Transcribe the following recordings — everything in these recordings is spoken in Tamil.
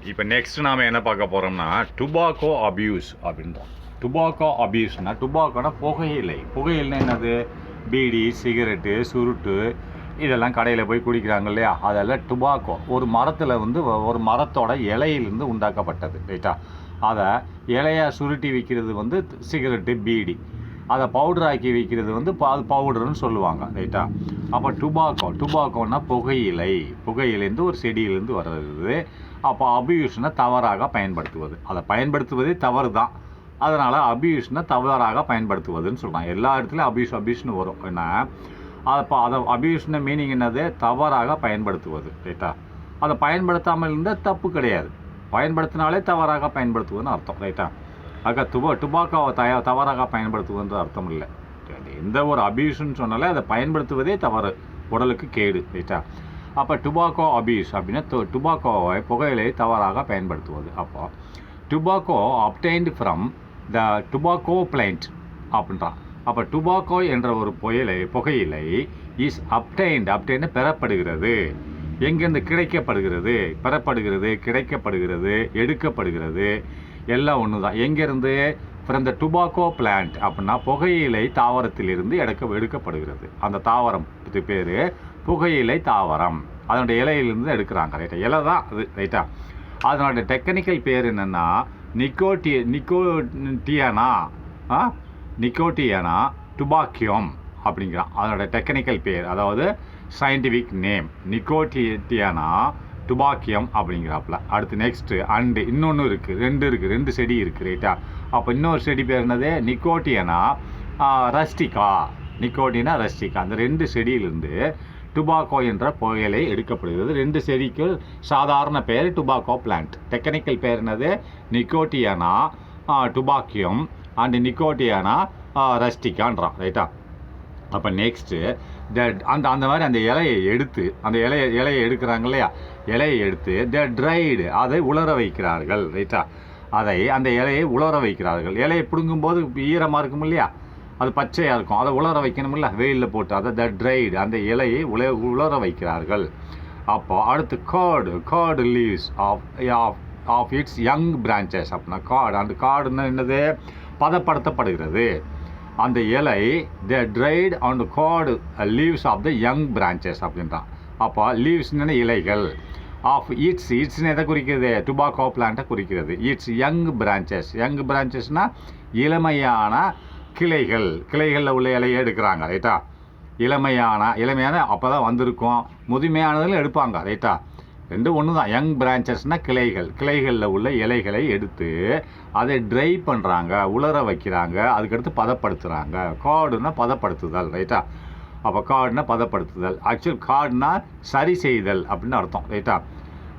இப்போ நெக்ஸ்ட் நாம் என்ன பார்க்க போகிறோம்னா டுபாக்கோ அபியூஸ் அப்படின்றோம். டுபாக்கோ அபியூஸ்னால் டுபாக்கோனா புகையிலைன்னா என்னது? பீடி, சிகரெட்டு, சுருட்டு இதெல்லாம் கடையில் போய் குடிக்கிறாங்க இல்லையா, அதெல்லாம் டுபாக்கோ. ஒரு மரத்தோட இலையிலிருந்து உண்டாக்கப்பட்டது, ரைட்டா? அதை இலையாக சுருட்டி விற்கிறது சிகரெட்டு, பீடி. அதை பவுடராக்கி விற்கிறது பவுடர்னு சொல்லுவாங்க, ரைட்டா? அப்போ டுபாக்கோன்னா புகையிலேருந்து ஒரு செடியிலேருந்து வர்றது. அப்போ அபியூஸ்னால் தவறாக பயன்படுத்துவது. அதை பயன்படுத்துவதே தவறு தான், அதனால் அபியூஸ்னால் தவறாக பயன்படுத்துவதுன்னு சொல்கிறாங்க. எல்லா இடத்துலையும் அபியூஸ்னு வரும். ஏன்னா அதை அபியூஸ்ன மீனிங் என்னது? தவறாக பயன்படுத்துவது, ரைட்டா? அதை பயன்படுத்தாமல் இருந்தால் தப்பு கிடையாது, பயன்படுத்தினாலே தவறாக பயன்படுத்துவதுன்னு அர்த்தம், ரைட்டா? டுபாக்கோவை தவறாக பயன்படுத்துவதுன்ற அர்த்தம் இல்லை. எந்த ஒரு அபியூஸ்ன்னு சொன்னாலே அதை பயன்படுத்துவதே தவறு, உடலுக்கு கேடு, ரைட்டா? அப்போ டுபாக்கோ அபியூஸ் அப்படின்னா புகையிலை தவறாக பயன்படுத்துவது. அப்போ tobacco obtained from the tobacco plant அப்படின்றான். அப்போ டுபாக்கோ என்ற ஒரு புகையிலை இஸ் அப்டைன்டு பெறப்படுகிறது. எங்கேருந்து? கிடைக்கப்படுகிறது. பெறப்படுகிறது, கிடைக்கப்படுகிறது, எடுக்கப்படுகிறது, எல்லாம் ஒன்று தான். எங்கேருந்து? ஃப்ரம் த டுபாக்கோ பிளான்ட் அப்படின்னா புகையிலை தாவரத்திலிருந்து எடுக்கப்படுகிறது. அந்த தாவரம் இது பேர் புகையிலை தாவரம். அதனுடைய இலையிலிருந்து எடுக்கிறாங்க, ரைட்டா? இலை தான் அது, ரைட்டா? அதனுடைய டெக்னிக்கல் பேர் என்னென்னா நிக்கோட்டியானா டுபாக்கியம் அப்படிங்கிறான். அதனோட டெக்னிக்கல் பேர், அதாவது சயின்டிஃபிக் நேம் நிக்கோட்டியானா டுபாக்கியம் அப்படிங்கிறாப்புல. அடுத்து நெக்ஸ்ட்டு இன்னொன்று இருக்குது, ரெண்டு செடி இருக்குது, ரைட்டா? அப்போ இன்னொரு செடி பேர் என்னது? நிக்கோட்டியானா ரஸ்டிகா. அந்த ரெண்டு செடியிலிருந்து டுபாக்கோ என்ற புகையிலை எடுக்கப்படுகிறது. ரெண்டு செடிக்கு சாதாரண பேர் டுபாக்கோ பிளான்ட். டெக்னிக்கல் பேர் என்னது? நிக்கோட்டியானா டுபாக்கியம் அண்ட் நிக்கோட்டியானா ரஸ்டிகான்றான், ரைட்டா? அப்போ நெக்ஸ்ட்டு அந்த மாதிரி அந்த இலையை எடுக்கிறாங்க இல்லையா, இலையை எடுத்து ட்ரைடு அதை உலர வைக்கிறார்கள், ரைட்டா? அந்த இலையை உலர வைக்கிறார்கள். இலையை பிடுங்கும்போது ஈரமாக இருக்கும் இல்லையா, அது பச்சையாக இருக்கும், அதை உலர வைக்கணுமில்ல வெயிலில் போட்டு, அதை ட்ரைடு அந்த இலையை உலர வைக்கிறார்கள். அப்போ அடுத்து cured leaves of its young branches அப்படின்னா கார்டுன்னா என்னது? பதப்படுத்தப்படுகிறது. அந்த இலை dried and cured leaves of the young branches அப்படின்றான். அப்போ லீவ்ஸ்னு இலைகள், ஆஃப் இட்ஸ்னு எதை குறிக்கிறது? டுபாக்கோ பிளான்ட்டை குறிக்கிறது. இட்ஸ் யங் பிரான்ச்சஸ்னால் இளமையான கிளைகளில் உள்ள இலையை எடுக்கிறாங்க, ரைட்டா? இளமையான அப்போ தான் வந்திருக்கும், முதுமையானதில் எடுப்பாங்க, ரைட்டா? ரெண்டும் ஒன்று தான். யங் பிரான்ச்சஸ்னால் கிளைகளில் உள்ள இலைகளை எடுத்து அதை ட்ரை பண்ணுறாங்க, உலர வைக்கிறாங்க, அதுக்கடுத்து பதப்படுத்துகிறாங்க. கார்டுன்னா பதப்படுத்துதல், ரைட்டா? அப்போ கார்டுனா பதப்படுத்துதல். ஆக்சுவல் கார்டுனா சரி செய்தல் அப்படின்னு அர்த்தம், ரைட்டா?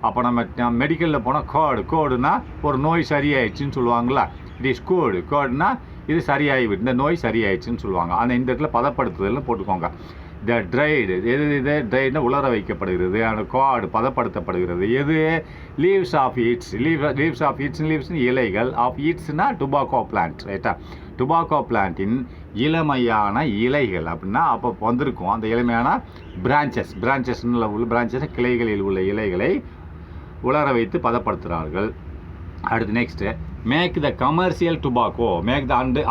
அப்போ நம்ம மெடிக்கலில் போனால் கோடுனா ஒரு நோய் சரியாயிடுச்சுன்னு சொல்லுவாங்களா, இட் இஸ் கோடுனா இது சரியாகிவிட்டு, இந்த நோய் சரியாயிடுச்சுன்னு சொல்லுவாங்க. இந்த இடத்துல பதப்படுத்துதல்னு போட்டுக்கோங்க. த ட்ரைடு இது ட்ரைடுனா உலர வைக்கப்படுகிறது. அந்த கார்டு பதப்படுத்தப்படுகிறது. எது? லீவ்ஸ் ஆஃப் இட்ஸ்னு இலைகள், ஆஃப் இட்ஸ்னா டுபாக்கோ பிளான்ட், ரைட்டா? டுபாக்கோ பிளான்ட்டின் இளமையான இலைகள் அப்படின்னா அப்போ வந்திருக்கும் அந்த இளமையான பிரான்ச்சஸ்ன்னு உள்ள பிரான்ச்சஸ் கிளைகளில் உள்ள இலைகளை உலர வைத்து பதப்படுத்துகிறார்கள். அடுத்து next make the commercial tobacco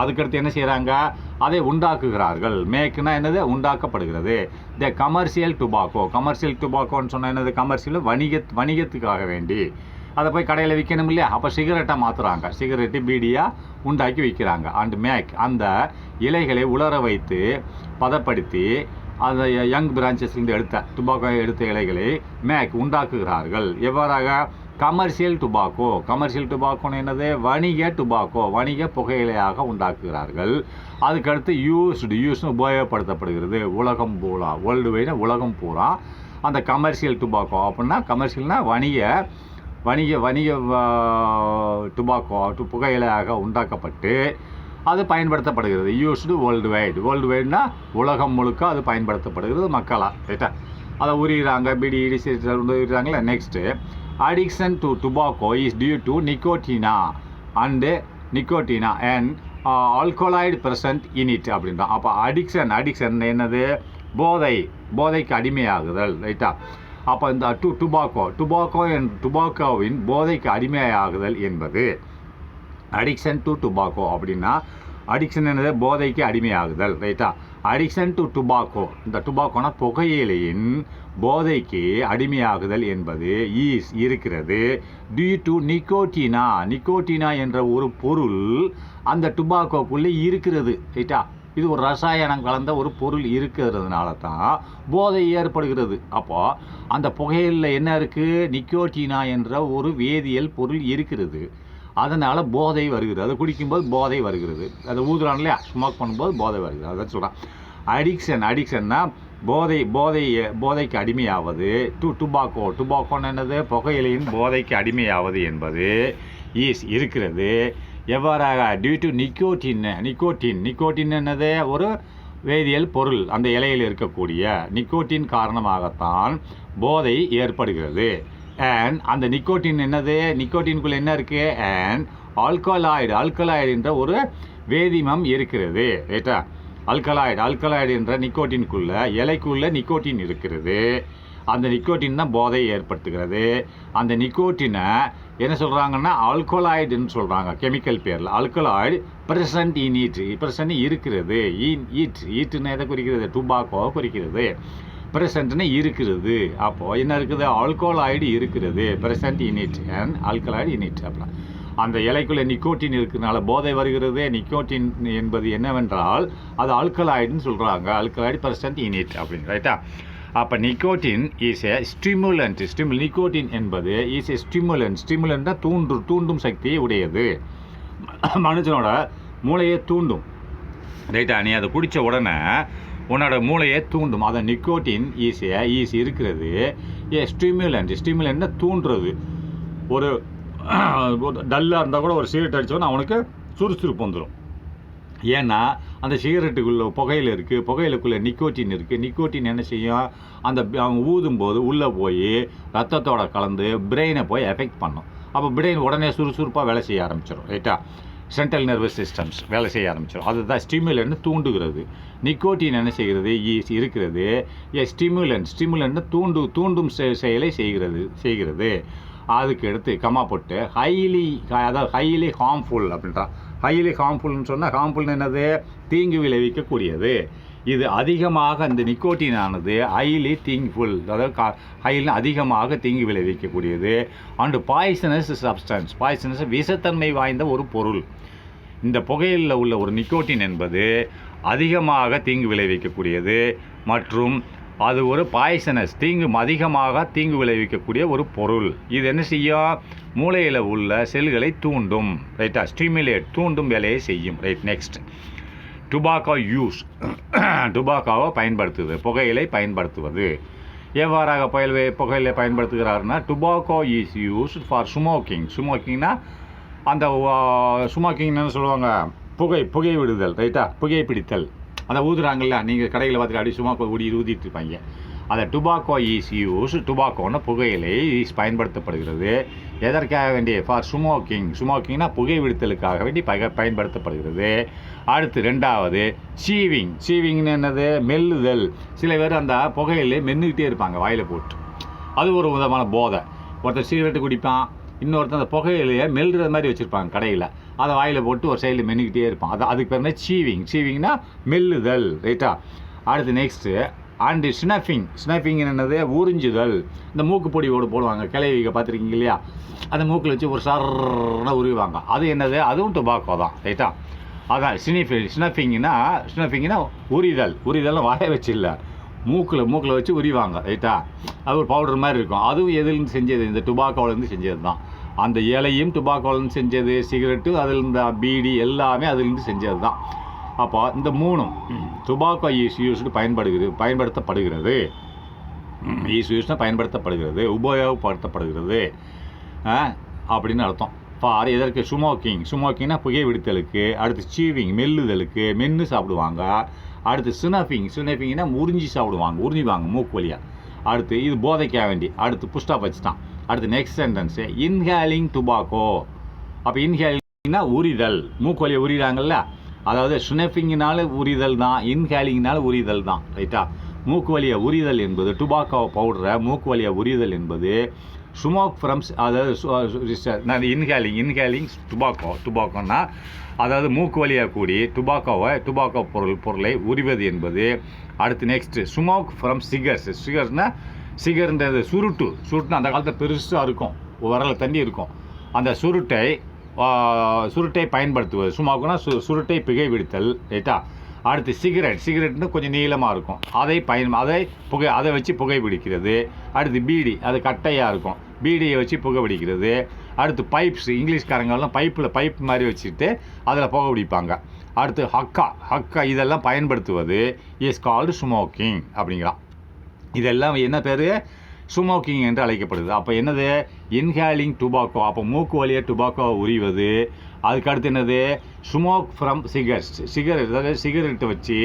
அதுக்கடுத்து என்ன செய்கிறாங்க? அதை உண்டாக்குகிறார்கள். மேக்னா என்னது? உண்டாக்கப்படுகிறது. த கமர்ஷியல் டுபாக்கோன்னு சொன்னால் என்னது? கமர்ஷியல் வணிகத்துக்காக வேண்டி அதை போய் கடையில் விற்கணும் இல்லையா, அப்போ சிகரெட்டாக மாற்றுறாங்க, சிகரெட்டு பீடியாக உண்டாக்கி விற்கிறாங்க. அந்த இலைகளை உலர வைத்து பதப்படுத்தி அந்த யங் பிரான்ச்சஸ்லேருந்து டுபாக்கோ எடுத்த இலைகளை உண்டாக்குகிறார்கள். எவ்வாறாக? கமர்ஷியல் டுபாக்கோன்னு என்னது? வணிக புகையிலையாக உண்டாக்குகிறார்கள். அதுக்கடுத்து யூஸ்னு உபயோகப்படுத்தப்படுகிறது உலகம் பூரா, வேர்ல்டு வைடு உலகம் பூரா. அந்த கமர்ஷியல் டுபாக்கோ அப்படின்னா கமர்ஷியல்னா வணிக டுபாக்கோ புகையிலையாக உண்டாக்கப்பட்டு அது பயன்படுத்தப்படுகிறது. யூஸ்டு வேர்ல்டு வைடுனா உலகம் முழுக்க அது பயன்படுத்தப்படுகிறது மக்களால், ரைட்டா? அதை உரிகிறாங்க, பீடி உரிகிறாங்களே. Next addiction to tobacco is due to nicotina and alkaloid present in it அப்படின்றான். அப்போ அடிக்ஷன் என்னது? போதைக்கு அடிமையாகுதல், ரைட்டா? அப்போ இந்த டுபாக்கோவின் போதைக்கு அடிமையாகுதல் என்பது அடிக்ஷன் டு டுபாக்கோ அப்படின்னா அடிக்ஷன் என்னது போதைக்கு அடிமையாகுதல் ரைட்டா. அடிக்ஷன் டு டுபாக்கோ, இந்த டுபாக்கோனா புகையிலையின் போதைக்கு அடிமையாகுதல் என்பது இருக்கிறது டியூ டு நிக்கோட்டினா என்ற ஒரு பொருள் அந்த டுபாக்கோக்குள்ளே இருக்கிறது ரைட்டா. இது ஒரு ரசாயனம் கலந்த ஒரு பொருள் இருக்கிறதுனால தான் போதை ஏற்படுகிறது. அப்போது அந்த புகையில என்ன இருக்குது, நிக்கோட்டினா என்ற ஒரு வேதியியல் பொருள் இருக்கிறது. அதனால் போதை வருகிறது. அதை குடிக்கும்போது போதை வருகிறது. அதை ஊதுறான் இல்லையா, ஸ்மோக் பண்ணும்போது போதை வருகிறது. அதான் சொல்கிறான் அடிக்ஷன்னா போதைக்கு அடிமையாவது. டுபாக்கோன்னு என்னது, புகையிலையின் போதைக்கு அடிமையாவது என்பது இருக்கிறது. எவ்வாறாக டியூ டு நிக்கோட்டின் என்னது, ஒரு வேதியியல் பொருள் அந்த இலையில் இருக்கக்கூடிய நிக்கோட்டின் காரணமாகத்தான் போதை ஏற்படுகிறது. அண்ட் அந்த நிக்கோட்டின் என்னது, நிக்கோட்டின்குள்ளே என்ன இருக்குது, அண்ட் ஆல்கலாய்டு என்ற ஒரு வேதிமம் இருக்கிறது ரைட்டா. ஆல்கலாய்டு என்ற நிக்கோட்டின்குள்ளே இலைக்குள்ளே நிக்கோட்டின் இருக்கிறது. அந்த நிக்கோட்டின் தான் போதையை ஏற்படுத்துகிறது. அந்த நிக்கோட்டினை என்ன சொல்கிறாங்கன்னா ஆல்கலாய்டுன்னு சொல்கிறாங்க கெமிக்கல் பேரில். ஆல்கலாய்டு ப்ரெசன்ட் இன் ப்ரெசன்ட் இருக்கிறது. ஈட்டுன்னு எதை குறிக்கிறது, டுபாக்கோ குறிக்கிறது. ப்ரெசன்ட்னு இருக்கிறது. அப்போது என்ன இருக்குது, ஆல்கலாய்டு இருக்கிறது, present init and alkaloid init. அப்படின்னா அந்த இலைக்குள்ளே நிக்கோட்டின் இருக்கிறதுனால போதை வருகிறது. நிக்கோட்டின் என்பது என்னவென்றால் அது ஆல்கலாய்டுன்னு சொல்கிறாங்க. ஆல்கலாய்டு ப்ரெசன்ட் இனிட் அப்படின்னு ரைட்டா. அப்போ nicotine is a stimulant. Nicotine என்பது இஸ் ஏ ஸ்டிமுலண்ட்னா தூண்டும் சக்தியை உடையது. மனுஷனோட மூளையை தூண்டும் ரைட்டா. நீ அதை குடித்த உடனே உன்னோட மூளையை தூண்டும். அதை நிக்கோட்டின் ஈஸ் இருக்கிறது. ஸ்டிமுலண்ட்னா தூண்டுறது. ஒரு டல்லாக இருந்தால் கூட ஒரு சிகரெட் அடித்தோன்னா அவனுக்கு சுறுசுறுப்பு வந்துடும். ஏன்னா அந்த சிகரெட்டுக்குள்ளே புகையில் இருக்குது, புகையிலுக்குள்ளே நிக்கோட்டின் இருக்குது. நிக்கோட்டின் என்ன செய்யும், அந்த அவங்க ஊதும்போது உள்ளே போய் ரத்தத்தோட கலந்து பிரெயினை போய் எஃபெக்ட் பண்ணும். அப்போ பிரெயின் உடனே சுறுசுறுப்பாக வேலை செய்ய ஆரம்பிச்சிடும் ரைட்டா. சென்ட்ரல் நர்வஸ் சிஸ்டம்ஸ் வேலை செய்ய ஆரம்பிச்சிடும். அதுதான் ஸ்டிமுலண்ட் தூண்டுகிறது. நிக்கோட்டின் என்ன செய்கிறது, இருக்கிறது. ஸ்டிமுலண்ட் தூண்டும் செயலை செய்கிறது. அதுக்கு எடுத்து கம்மா போட்டு ஹைலி ஹார்ம்ஃபுல் அப்படின்றா. ஹைலி ஹார்ம்ஃபுல்னு சொன்னால் ஹார்ம்ஃபுல்னு என்னது, தீங்கு விளைவிக்கக்கூடியது. இது அதிகமாக இந்த நிக்கோட்டின் ஆனது ஹைலி தீங்குஃபுல், அதாவது ஹைலி அதிகமாக தீங்கு விளைவிக்கக்கூடியது. அண்டு பாய்சனஸ் சப்ஸ்டன்ஸ் விஷத்தன்மை வாய்ந்த ஒரு பொருள். இந்த புகையிலில் உள்ள ஒரு நிக்கோட்டின் என்பது அதிகமாக தீங்கு விளைவிக்கக்கூடியது மற்றும் அது ஒரு பாய்சனஸ் அதிகமாக தீங்கு விளைவிக்கக்கூடிய ஒரு பொருள். இது என்ன செய்யும், மூளையில் உள்ள செல்களை தூண்டும் ரைட்டா. தூண்டும் வேலையை செய்யும் ரைட். Next tobacco use. டுபாக்கோவை புகையிலை பயன்படுத்துவது. எவ்வாறாக புகையிலை பயன்படுத்துகிறாருன்னா, டுபாக்கோ இஸ் யூஸ்ட் ஃபார் ஸ்மோக்கிங்னா அந்த ஸ்மோக்கிங்னு சொல்லுவாங்க, புகை விடுதல் ரைட்டா. புகை பிடித்தல், அதை ஊதுறாங்கல்ல, நீங்கள் கடையில் பார்த்துட்டு அடி சும்மா ஊதிட்டு இருப்பாங்க. அதை டுபாக்கோ இஸ் டுபாக்கோன்னு புகையிலை பயன்படுத்தப்படுகிறது. எதற்காக வேண்டிய, ஃபார் ஸ்மோக்கிங்னா புகை விடுத்தலுக்காக வேண்டி பயன்படுத்தப்படுகிறது. அடுத்து ரெண்டாவது சீவிங்னு என்னது, மெல்லுதல். சில பேர் அந்த புகையிலே மென்னுக்கிட்டே இருப்பாங்க வாயில் போட்டு. அது ஒரு விதமான போதை. ஒருத்தர் சிகரெட்டு குடிப்பான், இன்னொருத்தர் அந்த புகையிலையே மெல்லுறது மாதிரி வச்சுருப்பாங்க கடையில். அதை வாயில் போட்டு ஒரு சைடில் மென்னுக்கிட்டே இருப்பான். அதுக்கு பேர் சீவிங்னா மெல்லுதல் ரைட்டா. அடுத்து நெக்ஸ்ட்டு அண்டு ஸ்னஃபிங் என்னது, உறிஞ்சுதல். இந்த மூக்கு பொடி போடுவாங்க கிளைவிக பார்த்துருக்கீங்க இல்லையா, அந்த மூக்கில் வச்சு ஒரு சர்ன்னு உருவாங்க. அது என்னது, அதுவும் டுபாக்கோ தான் ரைட்டா. அதான் ஸ்னஃபிங்னா உரிதல் வாயை வச்சு இல்லை, மூக்கில் வச்சு உரிவாங்க ரைட்டா. அது ஒரு பவுடர் மாதிரி இருக்கும். அதுவும் எதுலேருந்து செஞ்சது, இந்த டுபாக்கோலேருந்து செஞ்சது தான். அந்த இலையும் டுபாக்கோலேருந்து செஞ்சது, சிகரெட்டு அதில் இந்த பீடி எல்லாமே அதிலிருந்து செஞ்சது தான். அப்போ இந்த மூணும் டுபாக்கோ பயன்படுத்தப்படுகிறது. பயன்படுத்தப்படுகிறது, உபயோகப்படுத்தப்படுகிறது அப்படின்னு அர்த்தம். ஃபார் எதற்கு, ஸ்மோக்கிங்னா புகை விடுத்தலுக்கு. அடுத்து சீவிங் மெல்லுதலுக்கு, மென்று சாப்பிடுவாங்க. அடுத்து ஸ்னஃபிங்னா உறிஞ்சிவாங்க மூக்கு வழியாக. அடுத்து இது போதைக்காக வேண்டி. அடுத்து புஷ்டாப் வச்சுட்டான். அடுத்து நெக்ஸ்ட் சென்டென்ஸு இன்ஹேலிங் டுபாக்கோ. அப்போ இன்ஹேலிங்னா உரிதல், மூக்கு வழியை உரிகிறாங்கல்ல, அதாவது ஸ்னஃபிங்னால உரிதல் தான், இன்ஹேலிங்னால உரிதல் தான் ரைட்டா. மூக்கு வழியை உரிதல் என்பது டுபாக்கோ பவுடரை மூக்கு வழியை உரிதல் என்பது ஸ்மோக் ஃப்ரம்ஸ், அதாவது இன்ஹேலிங் டுபாக்கோன்னா அதாவது மூக்கு வழியாக கூடி டுபாக்கோ பொருளை உரிவது என்பது. அடுத்து நெக்ஸ்ட்டு ஸ்மோக் ஃப்ரம் சிகர்ஸ்னால் சிகர்ன்றது சுருட்டுனா அந்த காலத்தில் பெருசாக இருக்கும், வரல தண்ணி இருக்கும், அந்த சுருட்டை பயன்படுத்துவது. ஸ்மோக்னா சுருட்டை புகை விடுத்தல், ரைட்டா. அடுத்து சிகரெட்னு கொஞ்சம் நீளமாக இருக்கும், அதை வச்சு புகை பிடிக்கிறது. அடுத்து பீடி, அது கட்டையாக இருக்கும், பீடியை வச்சு புகை பிடிக்கிறது. அடுத்து பைப்ஸ், இங்கிலீஷ்காரங்கெல்லாம் பைப் மாதிரி வச்சுட்டு அதில் புகை பிடிப்பாங்க. அடுத்து ஹக்கா இதெல்லாம் பயன்படுத்துவது இஸ் கால்டு ஸ்மோக்கிங் அப்படிங்கிறான். இதெல்லாம் என்ன பேர்? ஸ்மோக்கிங் என்று அழைக்கப்படுது. அப்போ என்னது? இன்ஹேலிங் டுபாக்கோ, அப்போ மூக்கு வழியாக டுபாக்கோ உரிவது. அதுக்கு அடுத்து என்னது? ஸ்மோக் ஃப்ரம் சிகரெட், அதாவது சிகரெட்டை வச்சு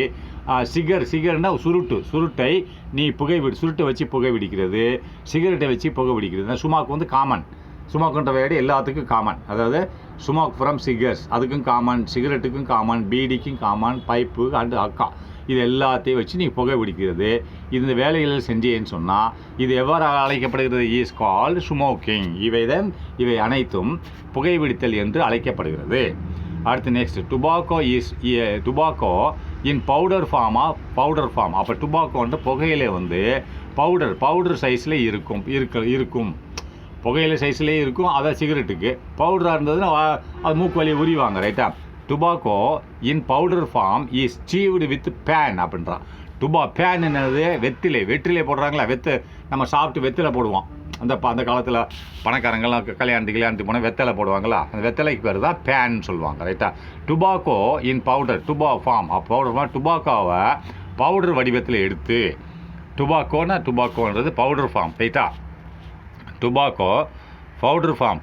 சிகர்னா சுருட்டை நீ சுருட்டை வச்சு புகை பிடிக்கிறது, சிகரெட்டை வச்சு புகை பிடிக்கிறது. ஸ்மோக் வந்து காமன், ஸ்மோக்குன்ற வேர்டு எல்லாத்துக்கும் காமன், அதாவது ஸ்மோக் ஃப்ரம் சிகர்ஸ் அதுக்கும் காமன், சிகரெட்டுக்கும் காமன், பீடிக்கும் காமன், பைப்பு அண்டு ஹக்கா இது எல்லாத்தையும் வச்சு நீ புகை பிடிக்கிறது. இந்த வேலைகள் செஞ்சேன்னு சொன்னால் இது எவ்வாறு அழைக்கப்படுகிறது? Is called smoking. இவை அனைத்தும் புகைப்பிடித்தல் என்று அழைக்கப்படுகிறது. அடுத்து next, tobacco in powder form. அப்போ டுபாக்கோன்ற புகையில வந்து பவுடர் சைஸில் இருக்கும் புகையில சைஸ்லேயே இருக்கும். அதான் சிகரெட்டுக்கு பவுடராக இருந்ததுன்னா அது மூக்கு வழியை உரிவாங்க, ரைட்டா. Tobacco in powder form is chewed with paan அப்படின்றான். பேன் என்னது? வெற்றிலை போடுறாங்களா, நம்ம சாப்பிட்டு வெற்றிலை போடுவோம். அந்த காலத்தில் பணக்காரங்கள்லாம் கல்யாணத்துக்கு போனால் வெத்தலை போடுவாங்களா, அந்த வெத்தலைக்கு பேர் தான் பேன் சொல்லுவாங்க, ரைட்டா. டுபாக்கோ இன் பவுடர் டுபாக்கோவை பவுடர் வடிவத்தில் எடுத்து, டுபாக்கோன்றது பவுடர் ஃபார்ம், ரைட்டா. Tobacco powder form.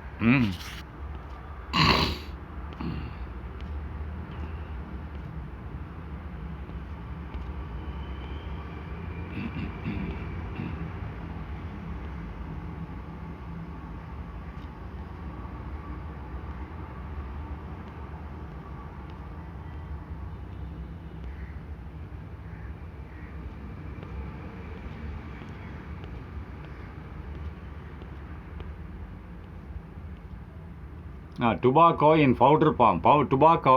Tobacco in powder form. Tobacco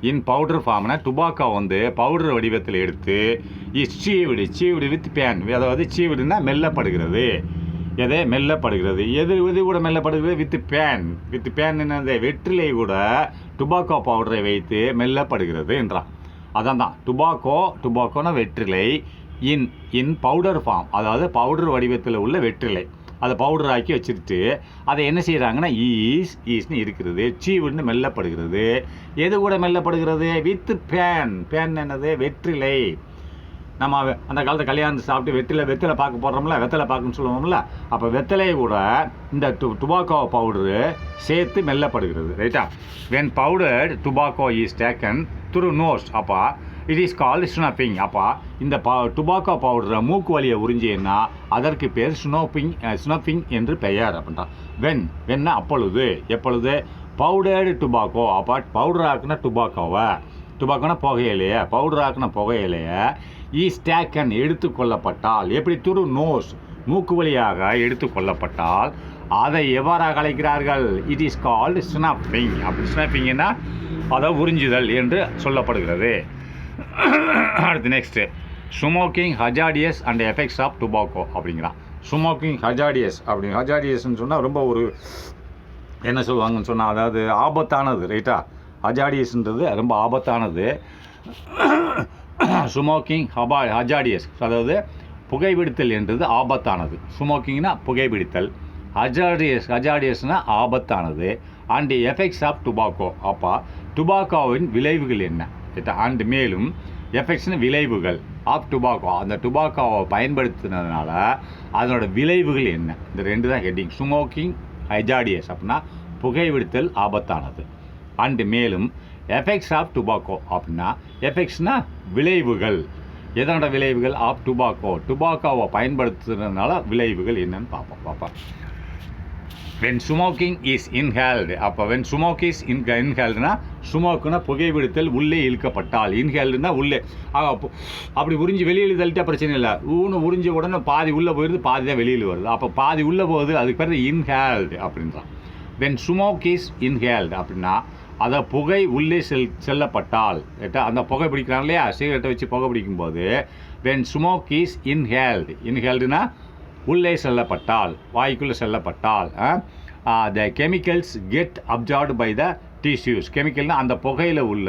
in powder ஃபார்ம்னா டுபாக்கோ வந்து பவுடர் வடிவத்தில் எடுத்து சீவ்டு வித் பேன், அதாவது சீவ்டுனா மெல்லப்படுகிறது. மெல்லப்படுகிறது எது கூட மெல்லப்படுகிறது? வித் பேன் என்னது? வெற்றிலை கூட டுபாக்கோ பவுடரை வைத்து மெல்லப்படுகிறது என்றான். அதான் டுபாக்கோனா வெற்றிலை, இன் பவுடர் ஃபார்ம், அதாவது பவுடர் வடிவத்தில் உள்ள வெற்றிலை அதை பவுடர் ஆக்கி வச்சுட்டு அதை என்ன செய்கிறாங்கன்னா ஈஸ்னு இருக்கிறது, சீவுன்னு மெல்லப்படுகிறது. எது கூட மெல்லப்படுகிறது? வித் பேன் என்னது? வெற்றிலை. நம்ம அந்த காலத்து கல்யாணத்தை சாப்பிட்டு வெற்றிலை பாக்கு போடுறோம்ல, வெத்தலை பாக்குன்னு சொல்லுவோம்ல, அப்போ வெத்தலையை கூட இந்த டுபாக்கோ பவுடரு சேர்த்து மெல்லப்படுகிறது, ரைட்டா. When powdered tobacco is taken through nose, அப்போ இட் இஸ் கால்டு ஸ்னஃபிங். அப்போ இந்த டுபாக்கோ பவுடரை மூக்கு வழியை உறிஞ்சின்னா அதற்கு பேர் ஸ்னஃபிங் என்று பெயர் அப்படின்றான். வென்னா எப்பொழுது பவுடர்டு டுபாக்கோ, அப்போ பவுடர் ஆக்குன டுபாக்கோனா பவுடர் ஆக்குன புகையிலையே ஈஸ் டேக்கன் எடுத்துக்கொள்ளப்பட்டால், எப்படி? த்ரூ நோஸ் மூக்கு வழியாக எடுத்துக்கொள்ளப்பட்டால் அதை எவ்வாறாக அழைக்கிறார்கள்? It is called snuffing. அப்படி ஸ்னஃபிங்னா அதை உறிஞ்சுதல் என்று சொல்லப்படுகிறது. அடுத்து next, smoking hazardous and effects of tobacco அப்படிங்கிறான். ஸ்மோக்கிங் ஹஜார்டியஸ்ன்னு சொன்னால் ரொம்ப ஒரு என்ன சொல்லுவாங்கன்னு சொன்னால், அதாவது ஆபத்தானது, ரைட்டா. ஹஜார்டியஸ்ன்றது ரொம்ப ஆபத்தானது. ஸ்மோக்கிங் ஹஜார்டியஸ், அதாவது புகைப்பிடித்தல் என்றது ஆபத்தானது. ஸ்மோக்கிங்னா புகைப்பிடித்தல், ஹஜார்டியஸ்னா ஆபத்தானது. அண்ட் எஃபெக்ட்ஸ் ஆஃப் டுபாக்கோ, அப்போ டுபாக்கோவின் விளைவுகள் என்ன? அண்ட் மேலும் எஃபெக்ட்ஸ்னு விளைவுகள் ஆஃப் டுபாக்கோ, அந்த டுபாக்கோவை பயன்படுத்தினதுனால அதனோட விளைவுகள் என்ன? இந்த ரெண்டு தான் ஹெட்டிங். ஸ்மோக்கிங் ஹஜார்டியஸ் அப்படின்னா புகைப்பிடித்தல் ஆபத்தானது. அண்டு மேலும் எஃபெக்ட்ஸ் ஆஃப் டுபாக்கோ அப்படின்னா எஃபெக்ட்ஸ்னா விளைவுகள். எதனோட விளைவுகள்? ஆஃப் டுபாக்கோவை பயன்படுத்துறதுனால விளைவுகள் என்னன்னு பார்ப்போம். when smoking is inhaled. அப்போ when smoke is inhaledனா ஸ்மோக்குனா புகைப்பிடித்தல் உள்ளே இழுக்கப்பட்டால், இன்ஹேல்டுனா உள்ளே அப்படி உறிஞ்சி வெளியில் தள்ளிட்டா பிரச்சனை இல்லை. உறிஞ்ச உடனே பாதி உள்ளே போயிடுது, பாதி தான் வெளியில் வருது. அப்போ பாதி உள்ளே போகுது, அதுக்கு பேர் இன்ஹேல்டு அப்படின்றான். when smoke is inhaled அப்படின்னா அதை புகை உள்ளே செல்லப்பட்டால், அந்த புகை பிடிக்கிறாங்க இல்லையா, சிகரெட்டை வச்சு புகை பிடிக்கும்போது when smoke is inhaled, இன்ஹேல்டுனா உள்ளே செல்லப்பட்டால், வாய்க்குள்ளே செல்லப்பட்டால், the chemicals get absorbed by the tissues. கெமிக்கல்னால் அந்த புகையில் உள்ள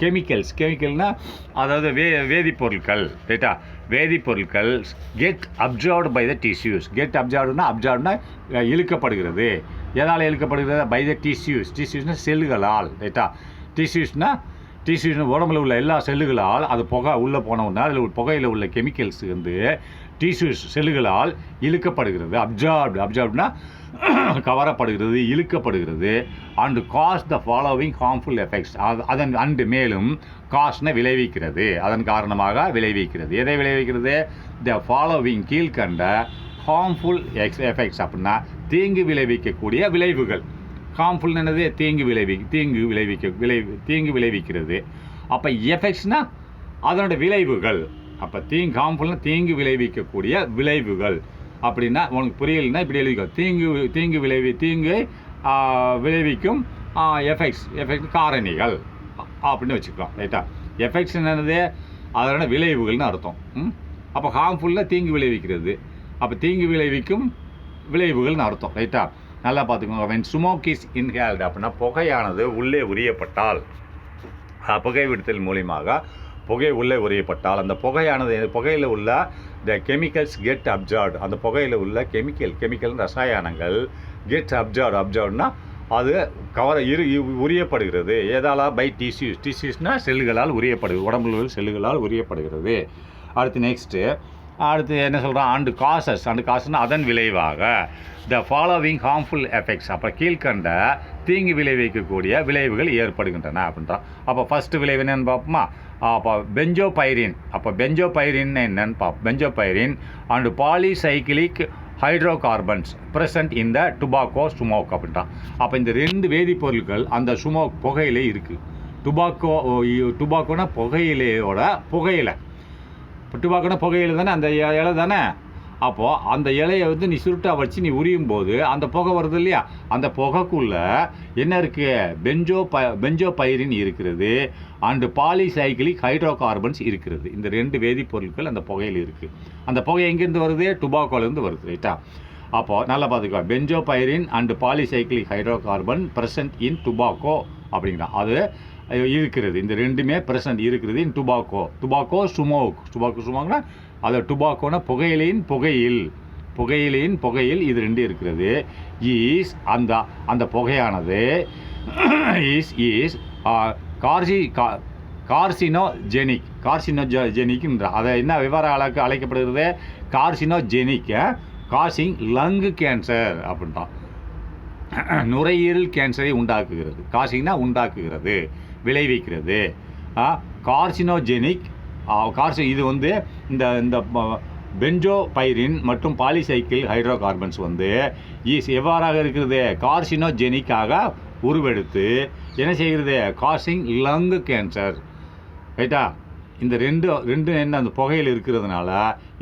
கெமிக்கல்னால் அதாவது வேதிப்பொருட்கள், ரைட்டா, வேதிப்பொருட்கள் get absorbed by the tissues. Get அப்சார்ப்டுனா இழுக்கப்படுகிறது. எதால் இழுக்கப்படுகிறது? பை த டிஷ்யூஸ்னால் செல்லுகளால், ரைட்டா. டிஷ்யூஸ் உடம்புல உள்ள எல்லா செல்லுகளால் அது புகை உள்ளே போனவுடனே அதில் புகையில் உள்ள கெமிக்கல்ஸ் வந்து டிஷ்யூஸ் செல்லுகளால் இழுக்கப்படுகிறது. அப்சார்ப்டுனா கவரப்படுகிறது, இழுக்கப்படுகிறது. And causes the following harmful effects. அதன் அண்டு மேலும் காஸ்ட்னை விளைவிக்கிறது, அதன் காரணமாக விளைவிக்கிறது. எதை விளைவிக்கிறது? த ஃபாலோவிங் கீழ்கண்ட ஹார்ம்ஃபுல் எஃபெக்ட்ஸ் அப்படின்னா தீங்கு விளைவிக்கக்கூடிய விளைவுகள். ஹார்ம்ஃபுல் என்னது? தீங்கு விளைவிக்கிறது. அப்போ எஃபெக்ட்ஸ்னால் அதனோட விளைவுகள். அப்போ ஹார்ம்ஃபுல்னா தீங்கு விளைவிக்கக்கூடிய விளைவுகள் அப்படின்னா உனக்கு புரியலைன்னா இப்படி எழுதிக்கும். தீங்கு விளைவிக்கும் எஃபெக்ட் காரணிகள் அப்படின்னு வச்சுக்கலாம், ரைட்டா. எஃபெக்ட்ஸ் என்னது? அதோட விளைவுகள்னு அர்த்தம். அப்போ ஹார்ம்ஃபுல்லாக தீங்கு விளைவிக்கிறது, அப்போ தீங்கு விளைவிக்கும் விளைவுகள்னு அர்த்தம், ரைட்டா. நல்லா பார்த்துக்கோங்க. when smoke is inhaled அப்படின்னா புகையானது உள்ளே உரியப்பட்டால், புகை விடுதல் மூலியமாக புகை உள்ளே உரியப்பட்டால் அந்த புகையில் உள்ள த கெமிக்கல்ஸ் கெட் அப்சார்ப்டு. அந்த புகையில் உள்ள கெமிக்கல் ரசாயனங்கள் கெட் அப்சார்ப்டுனா அது உரியப்படுகிறது. ஏதால? பை டிஷ்யூஸ்னால் செல்லுகளால் உரியப்படுகிறது, உடம்புல உள்ள செல்லுகளால் உரியப்படுகிறது. அடுத்து என்ன சொல்கிறான்? அண்டு காசஸ்னால் அதன் விளைவாக த ஃபாலோவிங் ஹார்ம்ஃபுல் எஃபெக்ட்ஸ். அப்போ கீழ்கண்ட தீங்கு விளைவிக்கக்கூடிய விளைவுகள் ஏற்படுகின்றன அப்படின்றான். அப்போ ஃபஸ்ட்டு விளைவு என்னென்னு பார்ப்போமா? அப்போ பென்ஜோபைரின். அப்போ பென்ஜோபைரின் என்னன்னு பார்ப்போம். பென்ஜோபைரின் அண்டு பாலிசைக்கிளிக் ஹைட்ரோகார்பன்ஸ் ப்ரெசன்ட் இந்த டுபாக்கோ ஸ்மோக் அப்படின்றான். அப்போ இந்த ரெண்டு வேதிப்பொருட்கள் அந்த ஸ்மோக் புகையிலே இருக்குது. டுபாக்கோனா புகையிலை. டுபாக்கோனா புகையிலை தானே, அந்த இலை தானே. அப்போது அந்த இலையை வந்து நீ சுருட்டாக வச்சு நீ உரியும் போது அந்த புகை வருது இல்லையா, அந்த புகைக்குள்ளே என்ன இருக்குது? பென்ஜோபைரின் இருக்கிறது அண்டு பாலிசைக்கிளிக் ஹைட்ரோகார்பன்ஸ் இருக்கிறது. இந்த ரெண்டு வேதிப்பொருட்கள் அந்த புகையில் இருக்குது. அந்த புகை எங்கேருந்து வருது? டுபாக்கோலேருந்து வருது, ரைட்டா. அப்போது நல்லா பார்த்துக்கோ. Benzopyrene and polycyclic hydrocarbon present in tobacco அப்படிங்கிறான். அது இருக்கிறது. இந்த ரெண்டுமே ப்ரெசன்ட் இருக்கிறது இன் டுபாக்கோ ஸ்மோக்னா அது டுபாக்கோனா புகையிலையின் புகையில் இது ரெண்டு இருக்கிறது. ஈஸ் அந்த புகையானது இஸ் கார்சினோஜெனிக்ன்ற அதை என்ன விவர அழைக்கப்படுகிறது? கார்சினோஜெனிக், காசிங் லங் கேன்சர் அப்படின்றான். நுரையீரல் கேன்சரை உண்டாக்குகிறது. காசிங்னா உண்டாக்குகிறது, விளைவிக்கிறது. கார்சினோஜெனிக் இது வந்து இந்த பென்ஜோபைரின் மற்றும் பாலிசைக்கிள் ஹைட்ரோகார்பன்ஸ் வந்து எவ்வாறாக இருக்கிறது? கார்சினோஜெனிக்காக உருவெடுத்து என்ன செய்கிறது? காசிங் லங் கேன்சர், ரைட்டா. இந்த ரெண்டு என்ன அந்த புகையில் இருக்கிறதுனால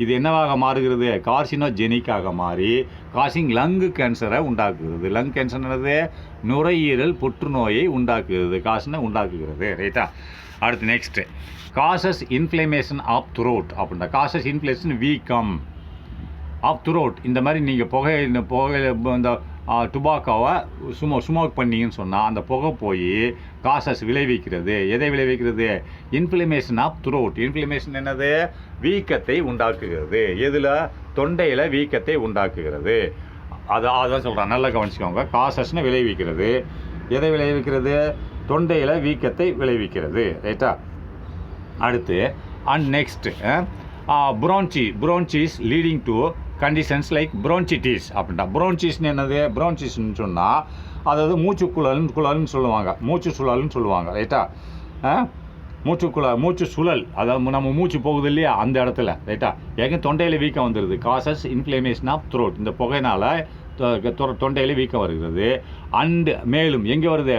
இது என்னவாக மாறுகிறது? கார்சினோஜெனிக்காக மாறி காசிங் லங் கேன்சரை உண்டாக்குகிறது. லங் கேன்சர் என்னது? நுரையீரல் புற்றுநோயை உண்டாக்குகிறது, காசினை உண்டாக்குகிறது, ரைட்டா. அடுத்து காசஸ் இன்ஃப்ளமேஷன் ஆஃப் த்ரோட் அப்படின்னா காசஸ் இன்ஃப்ளமேஷன் வீக்கம் ஆஃப் த்ரோட். இந்த மாதிரி நீங்கள் புகையில் இந்த டுபாக்கோவை ஸ்மோக் பண்ணிங்கன்னு சொன்னால் அந்த புகை போய் காசஸ் விளைவிக்கிறது. எதை விளைவிக்கிறது? Inflammation of throat. இன்ஃப்ளமேஷன் என்னது? வீக்கத்தை உண்டாக்குகிறது. எதில்? தொண்டையில் வீக்கத்தை உண்டாக்குகிறது. அதான் சொல்கிறேன், நல்லா கவனிச்சுக்கோங்க. காசஸ்னு விளைவிக்கிறது. எதை விளைவிக்கிறது? தொண்டையில் வீக்கத்தை விளைவிக்கிறது, ரைட்டா. அடுத்து bronchitis leading to conditions like bronchitis அப்படின்ட்டா. bronchitisன்னு என்னது? bronchitisன்னு சொன்னால் அதாவது மூச்சுக்குழல்னு சொல்லுவாங்க, ரைட்டா. மூச்சு சுழல், அதாவது நம்ம மூச்சு போகுது இல்லையா அந்த இடத்துல, ரைட்டா. தொண்டையில் வீக்கம் வந்துடுது. Causes inflammation of throat. இந்த புகையினால் தொண்டையில் வீக்கம் வருகிறது. அண்டு மேலும் எங்கே வருது?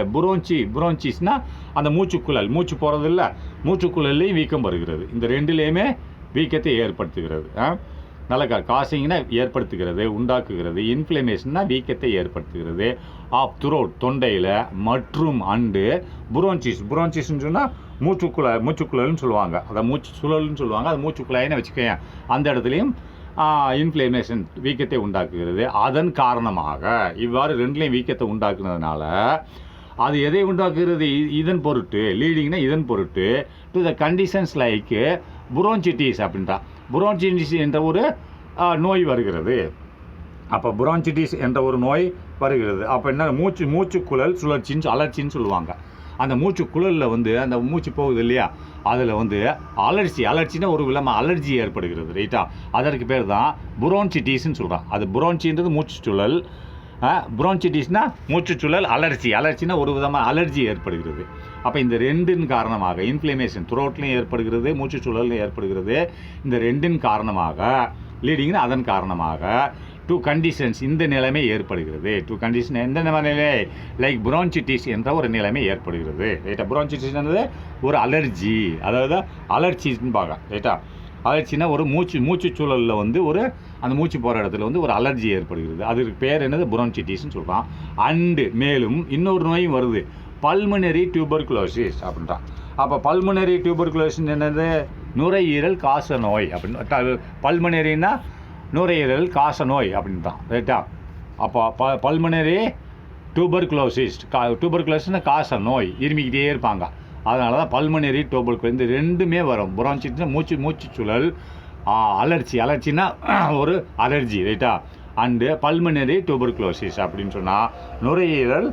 புரோன்சிஸ்னால் அந்த மூச்சு போகிறது இல்லை, மூச்சுக்குழல்லையும் வீக்கம் வருகிறது. இந்த ரெண்டுலேயுமே வீக்கத்தை ஏற்படுத்துகிறது. நல்ல காசிங்னா ஏற்படுத்துகிறது, உண்டாக்குகிறது. இன்ஃப்ளமேஷன்னா வீக்கத்தை ஏற்படுத்துகிறது. ஆஃப் த்ரோட் தொண்டையில் மற்றும் அண்டு புரோன்சிஸ்ன்னு சொன்னால் மூச்சுக்குழல்னு சொல்லுவாங்க, அதை மூச்சு சுழல்னு சொல்லுவாங்க, அது மூச்சுக்குழாயின்னு வச்சுக்கேன். அந்த இடத்துலையும் இன்ஃப்ளமேஷன் வீக்கத்தை உண்டாக்குகிறது. அதன் காரணமாக இவ்வாறு ரெண்டுலேயும் வீக்கத்தை உண்டாக்குனதுனால அது எதை உண்டாக்குகிறது? இதன் பொருட்டு லீடிங்னா இதன் பொருட்டு டு த கண்டிஷன்ஸ் லைக் புரோன்சிட்டிஸ் அப்படின்றா. புரோன்சிட்டிஸ் என்ற ஒரு நோய் வருகிறது. அப்போ புரோன்சிட்டிஸ் என்ற ஒரு நோய் வருகிறது. அப்போ என்ன? மூச்சுக்குழல் அலர்ச்சின்னு சொல்லுவாங்க. அந்த மூச்சுக்குழலில் வந்து அந்த மூச்சு போகுது இல்லையா, அதில் வந்து அலர்ச்சின்னா ஒரு விதமாக அலர்ஜி ஏற்படுகிறது. ரைட்டா? அதற்கு பேர் தான் புரோன்சிட்டிஸ்ன்னு சொல்கிறான். அது புரோன்சின்றது மூச்சுச்சுழல், புரோன்சிட்டிஸ்னால் மூச்சுச்சுழல், அலர்ச்சினா ஒரு விதமாக அலர்ஜி ஏற்படுகிறது. அப்போ இந்த ரெண்டின் காரணமாக இன்ஃப்ளமேஷன் த்ரோட்லையும் ஏற்படுகிறது, மூச்சுச்சுழல்லையும் ஏற்படுகிறது. இந்த ரெண்டின் காரணமாக லீடிங்னா அதன் காரணமாக டூ கண்டிஷன்ஸ் இந்த நிலைமை ஏற்படுகிறது. டூ கண்டிஷன் எந்த நிலை? லைக் புரோன்சிட்டிஸ் என்ற ஒரு நிலைமை ஏற்படுகிறது. ரைட்டா? புரோன்சிட்டிஸ் என்பது ஒரு அலர்ஜி, அதாவது அலர்ச்சின்னு பார்க்க. ரைட்டா? அலர்ச்சினா ஒரு மூச்சுச்சூழலில் வந்து அந்த மூச்சு போகிற இடத்துல வந்து ஒரு அலர்ஜி ஏற்படுகிறது. அதுக்கு பேர் என்னது? புரோன்சிட்டிஸ்ன்னு சொல்கிறான். அண்டு மேலும் இன்னொரு நோயும் வருது, பல்மனரி டியூபர்குலோசிஸ் அப்படின்றான். அப்போ பல்மனரி டியூபர்குலோசிஸ் என்னது? நுரையீரல் காச நோய் அப்படின்னு. பல்மனரின்னா நுரையீரல் காச நோய் அப்படின்றான். ரைட்டா? அப்போ பல்மனரி டியூபர்குலோசிஸ்னால் காச நோய், இருமிக்கிட்டே இருப்பாங்க. அதனால தான் பல்மனரி டியூபர்குலோசிஸ் இந்த ரெண்டுமே வரும். புரோன்சிட்டிஸ்னா மூச்சுச்சுழல், அலர்ச்சினா ஒரு அலர்ஜி. ரைட்டா? அண்டு பல்மனரி டியூபர்குலோசிஸ் அப்படின்னு சொன்னால் நுரையீரல்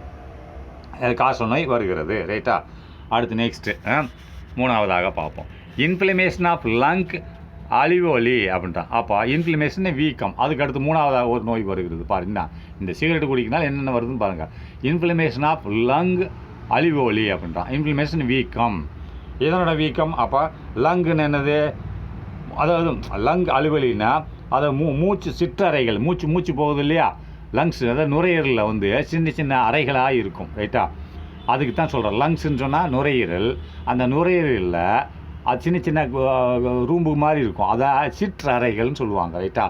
காச நோய் வருகிறது. ரைட்டா? அடுத்து நெக்ஸ்ட்டு மூணாவதாக பார்ப்போம். இன்ஃப்ளமேஷன் ஆஃப் லங் அலிவோலி அப்படின்றான். அப்போ இன்ஃப்ளமேஷன் வீக்கம். அதுக்கு அடுத்து மூணாவதாக ஒரு நோய் வருகிறது. பாருங்கண்ணா, இந்த சிகரெட் குடிக்கனால என்னென்ன வருதுன்னு பாருங்கள். இன்ஃப்ளமேஷன் ஆஃப் லங் அலிவோலி அப்படின்றான். இன்ஃப்ளமேஷன் வீக்கம். இதனோட வீக்கம். அப்போ லங்குன்னு என்னது? அதாவது லங் அலுவலின்னா அதை மூச்சு சிற்றறைகள், மூச்சு போகுது இல்லையா, லங்ஸ், அதாவது நுரையீரலில் வந்து சின்ன அறைகளாக இருக்கும். ரைட்டா? அதுக்கு தான் சொல்கிறேன். லங்ஸ்ன்னு சொன்னால் நுரையீரல். அந்த நுரையீரலில் அது சின்ன ரூம்பு மாதிரி இருக்கும், அதை சிற்றறைகள்னு சொல்லுவாங்க. ரைட்டா?